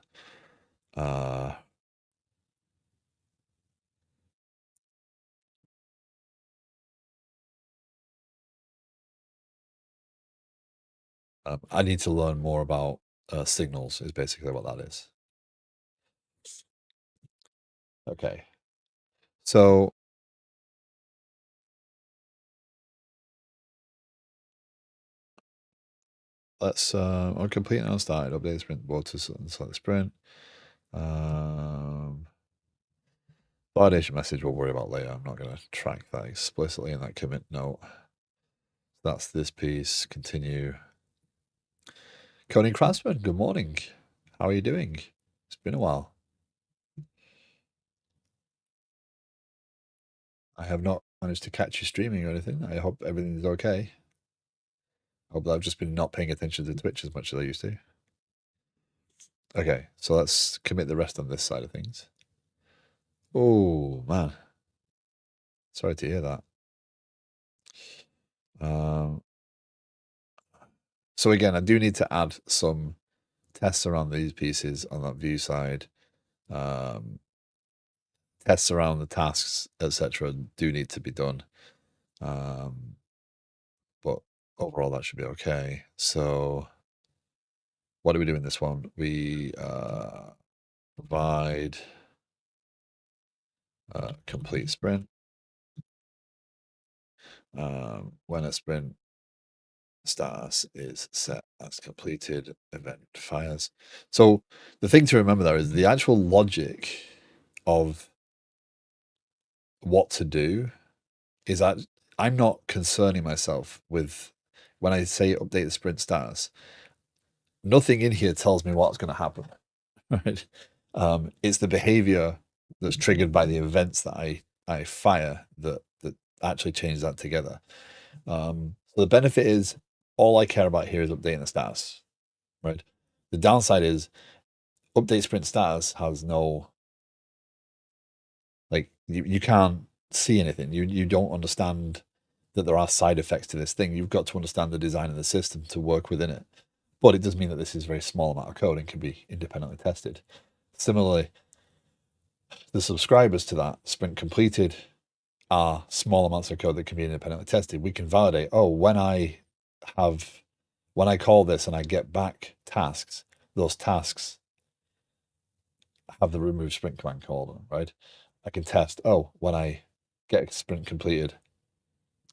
I need to learn more about signals is basically what that is. Okay. So let's on complete and on started, update the sprint board to select the sprint. Validation message we'll worry about later. I'm not going to track that explicitly in that commit note. That's this piece. Continue. Coding Craftsman, good morning. How are you doing? It's been a while. I have not managed to catch you streaming or anything. I hope everything's okay. I hope that I've just been not paying attention to Twitch as much as I used to. Okay, so let's commit the rest on this side of things. Oh, man. Sorry to hear that. So again, I do need to add some tests around these pieces on that view side. Tests around the tasks, etc., do need to be done. But overall, that should be okay. So what do we do in this one? We provide a complete sprint. When a sprint starts is set as completed, event fires. So the thing to remember there is the actual logic of what to do is that I'm not concerning myself with when I say update the sprint status. Nothing in here tells me what's going to happen, right? It's the behavior that's triggered by the events that I fire that actually change that together. So the benefit is all I care about here is updating the status, right? The downside is update sprint status has no, like, you can't see anything. You don't understand that there are side effects to this thing. You've got to understand the design of the system to work within it. But it does mean that this is a very small amount of code and can be independently tested. Similarly, the subscribers to that sprint completed are small amounts of code that can be independently tested. We can validate, oh, when I call this and I get back tasks, those tasks have the remove sprint command called, right? I can test, oh, when I get a sprint completed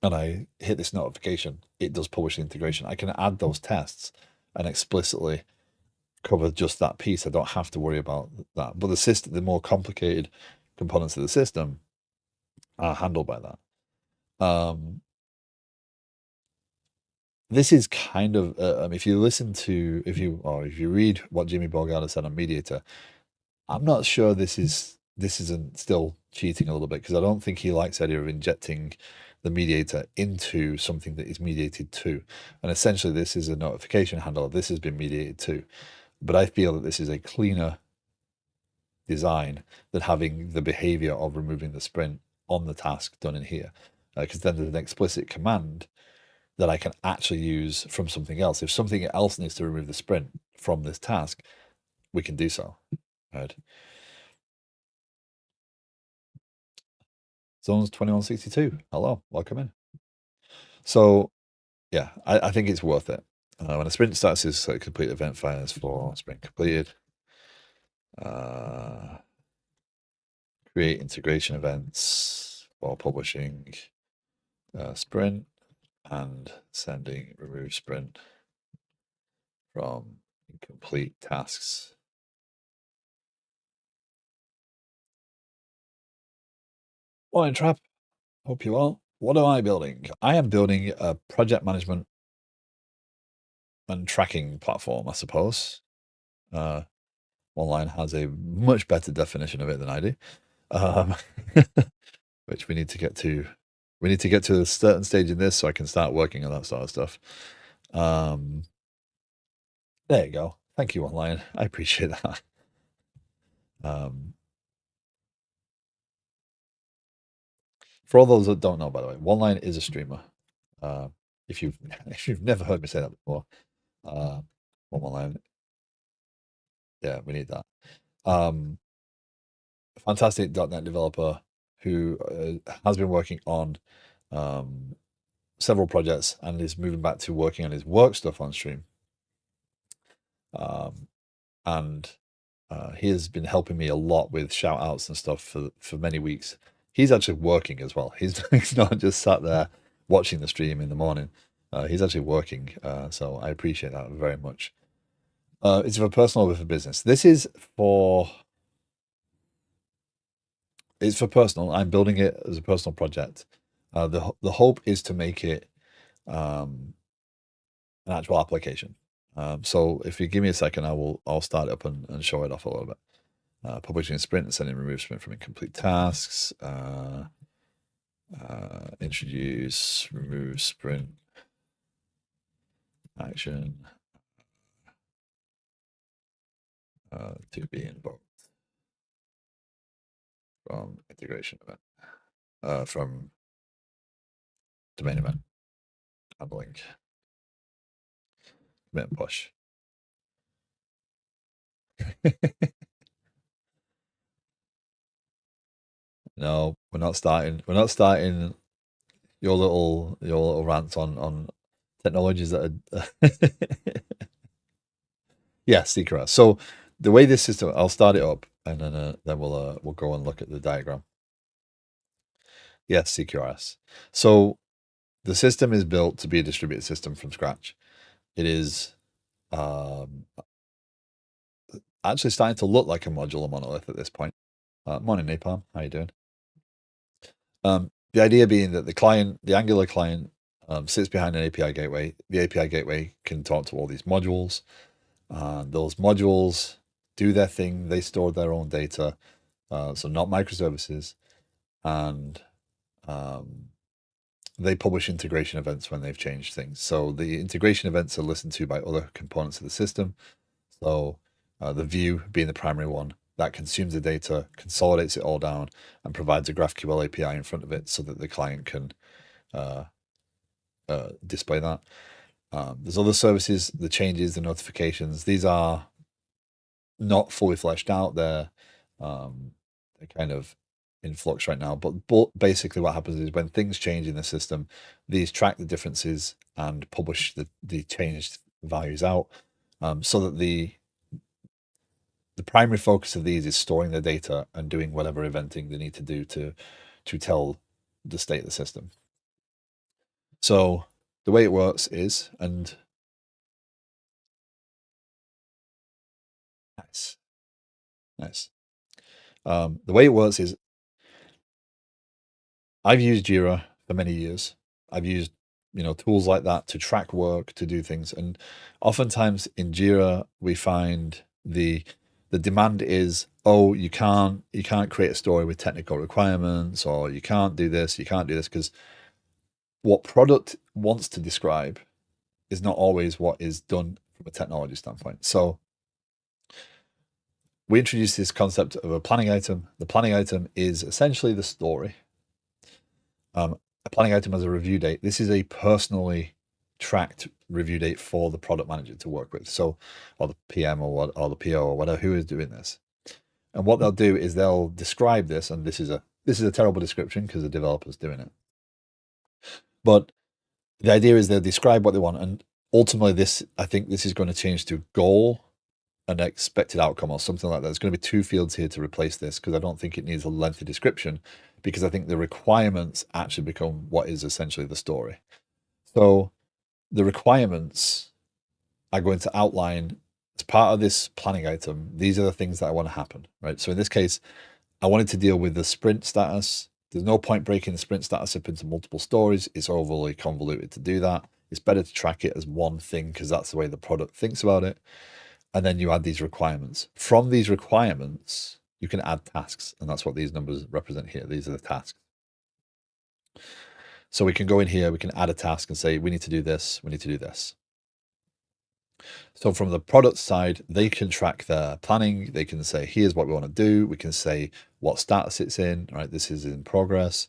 and I hit this notification, it does publish the integration. I can add those tests and explicitly cover just that piece. I don't have to worry about that. But the system, the more complicated components of the system are handled by that. This is kind of if you read what Jimmy Borgata said on Mediator, I'm not sure this isn't still cheating a little bit, because I don't think he likes the idea of injecting the mediator into something that is mediated to. And essentially, this is a notification handler. This has been mediated to. but I feel that this is a cleaner design than having the behavior of removing the sprint on the task done in here. Because then there's an explicit command that I can actually use from something else. If something else needs to remove the sprint from this task, we can do so. Right. Zones 2162. Hello, welcome in. So yeah, I think it's worth it. When a sprint starts, is complete event fires for sprint completed. Create integration events while publishing sprint and sending remove sprint from incomplete tasks. Morning, Trap. Hope you are. What am I building? I am building a project management and tracking platform, I suppose. Online has a much better definition of it than I do, which we need to get to. We need to get to a certain stage in this so I can start working on that sort of stuff. There you go. Thank you, Online. I appreciate that. For all those that don't know, by the way, OneLine is a streamer. If you've never heard me say that before, OneLine, yeah, we need that. Fantastic .NET developer who has been working on several projects and is moving back to working on his work stuff on stream. And he has been helping me a lot with shout outs and stuff for many weeks. He's actually working as well. He's not just sat there watching the stream in the morning. He's actually working. So I appreciate that very much. It's for personal or for business. This is for... It's for personal. I'm building it as a personal project. The hope is to make it an actual application. So if you give me a second, I'll start it up and show it off a little bit. Publishing a sprint and sending remove sprint from incomplete tasks. Introduce remove sprint action to be invoked from integration event, from domain event handling commit and push. No, we're not starting. We're not starting your little rants on technologies that are yeah, CQRS. So the way this system, I'll start it up and then we'll go and look at the diagram. Yes, CQRS. So the system is built to be a distributed system from scratch. It is actually starting to look like a modular monolith at this point. Morning, Napalm. How you doing? The idea being that the Angular client sits behind an API gateway. The API gateway can talk to all these modules. Those modules do their thing. They store their own data, so not microservices, and they publish integration events when they've changed things. So the integration events are listened to by other components of the system. So the view being the primary one that consumes the data, consolidates it all down, and provides a GraphQL API in front of it so that the client can display that. There's other services, the changes, the notifications. These are not fully fleshed out. They're kind of in flux right now. But basically what happens is when things change in the system, these track the differences and publish the changed values out, so that the primary focus of these is storing the data and doing whatever eventing they need to do to tell the state of the system. So the way it works is, and nice. The way it works is, I've used Jira for many years. I've used tools like that to track work, to do things, and oftentimes in Jira we find the demand is, oh, you can't create a story with technical requirements, or you can't do this, because what product wants to describe is not always what is done from a technology standpoint. So we introduced this concept of a planning item. The planning item is essentially the story. A planning item has a review date. This is a personally tracked review date for the product manager to work with. So, or the PM or the PO or whatever, who is doing this. And what they'll do is they'll describe this, and this is a terrible description because the developer's doing it. But the idea is they'll describe what they want, and ultimately, I think this is going to change to goal and expected outcome or something like that. There's going to be 2 fields here to replace this because I don't think it needs a lengthy description, because I think the requirements actually become what is essentially the story. So the requirements are going to outline, as part of this planning item, these are the things that I want to happen, right? So in this case, I wanted to deal with the sprint status. There's no point breaking the sprint status up into multiple stories. It's overly convoluted to do that. It's better to track it as one thing because that's the way the product thinks about it. And then you add these requirements. From these requirements, you can add tasks, and that's what these numbers represent here. These are the tasks. So we can go in here, we can add a task and say, we need to do this, we need to do this. So from the product side, they can track their planning. They can say, here's what we want to do. We can say what status it's in, right? This is in progress.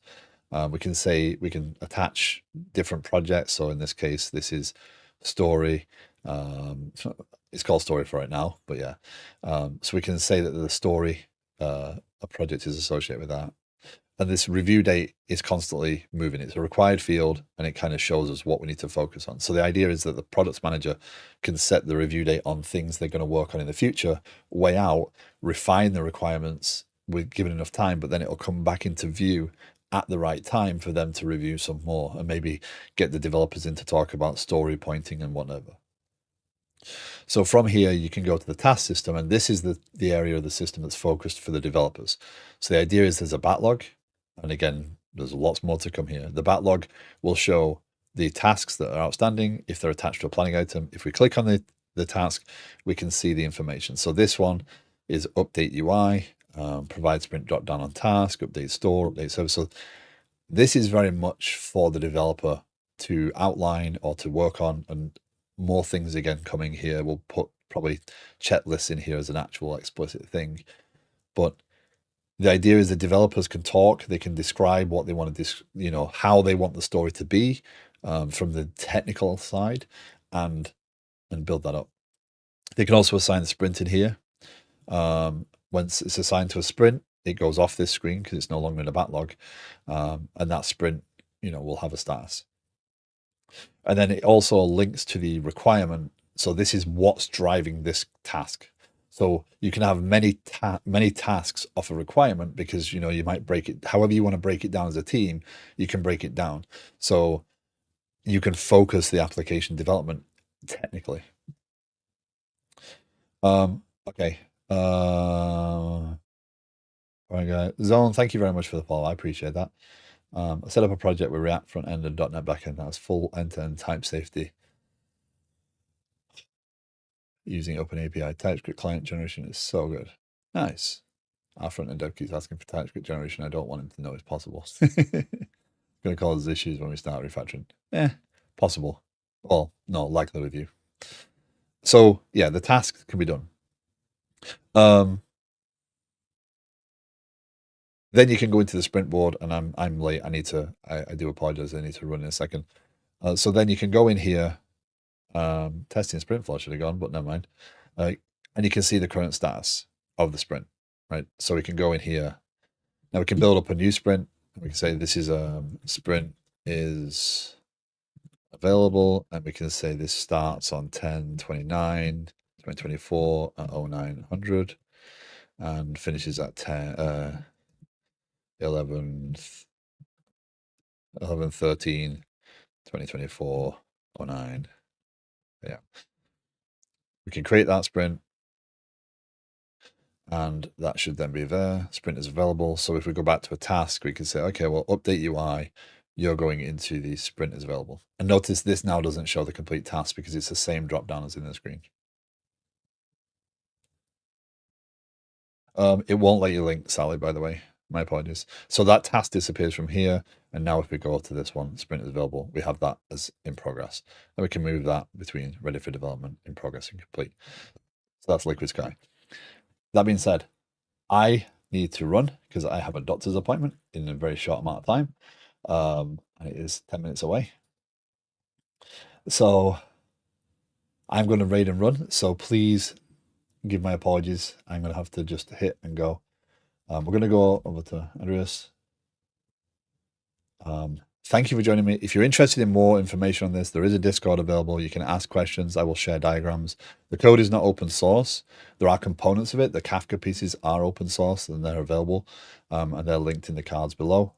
We can say, we can attach different projects. So in this case, this is story. It's called story for right now, but yeah. So we can say that the story, a project is associated with that. And this review date is constantly moving. It's a required field, and it kind of shows us what we need to focus on. So the idea is that the product manager can set the review date on things they're going to work on in the future, weigh out, refine the requirements with given enough time, but then it'll come back into view at the right time for them to review some more and maybe get the developers in to talk about story pointing and whatever. So from here, you can go to the task system, and this is the area of the system that's focused for the developers. So the idea is there's a backlog, and again, there's lots more to come here. The backlog will show the tasks that are outstanding if they're attached to a planning item. If we click on the task, we can see the information. So this one is update UI, provide sprint drop down on task, update store, update service. So this is very much for the developer to outline or to work on, and more things again coming here. We'll put probably checklists in here as an actual explicit thing. But the idea is the developers can talk, they can describe what they want to, how they want the story to be from the technical side, and build that up. They can also assign the sprint in here. Once it's assigned to a sprint, it goes off this screen because it's no longer in a backlog. And that sprint, will have a status. And then it also links to the requirement. So this is what's driving this task. So you can have many tasks off a requirement because, you might break it, however you want to break it down as a team, you can break it down. So you can focus the application development technically. Okay. All right, guys. Zone, thank you very much for the follow. I appreciate that. I set up a project with React front end and .NET backend that has full end-to-end type safety using OpenAPI. TypeScript client generation is so good. Nice. Our front end dev keeps asking for TypeScript generation. I don't want him to know it's possible. Going to cause issues when we start refactoring. Possible. Well, no, likely with you. So yeah, the tasks can be done. Then you can go into the sprint board, and I'm late. I do apologize. I need to run in a second. So then you can go in here. Testing sprint flow should have gone, but never mind. And you can see the current status of the sprint, right? So we can go in here. Now we can build up a new sprint. We can say this is sprint is available, and we can say this starts on 10/29/2024 at 0900 and finishes at 11/13/2024 Yeah. We can create that sprint, and that should then be there. Sprint is available. So if we go back to a task, we can say, okay, well, update UI, you're going into the sprint is available. And notice this now doesn't show the complete task because it's the same drop down as in the screen. It won't let you link, Sally, by the way. My apologies. So that task disappears from here. And now if we go to this one, sprint is available, we have that as in progress. And we can move that between ready for development, in progress, and complete. So that's Liquid Sky. That being said, I need to run because I have a doctor's appointment in a very short amount of time. And it is 10 minutes away. So I'm going to raid and run. So please give my apologies. I'm going to have to just hit and go. We're going to go over to Andreas. Thank you for joining me. If you're interested in more information on this, there is a Discord available. You can ask questions. I will share diagrams. The code is not open source. There are components of it. The Kafka pieces are open source and they're available. And they're linked in the cards below.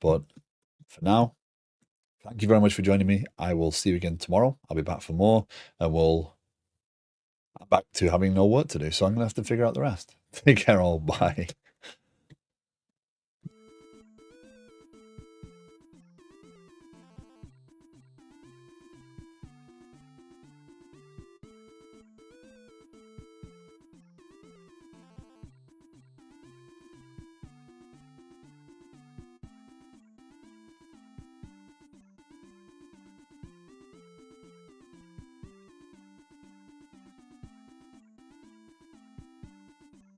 But for now, thank you very much for joining me. I will see you again tomorrow. I'll be back for more and I'm back to having no work to do. So I'm going to have to figure out the rest. Take care all. Bye.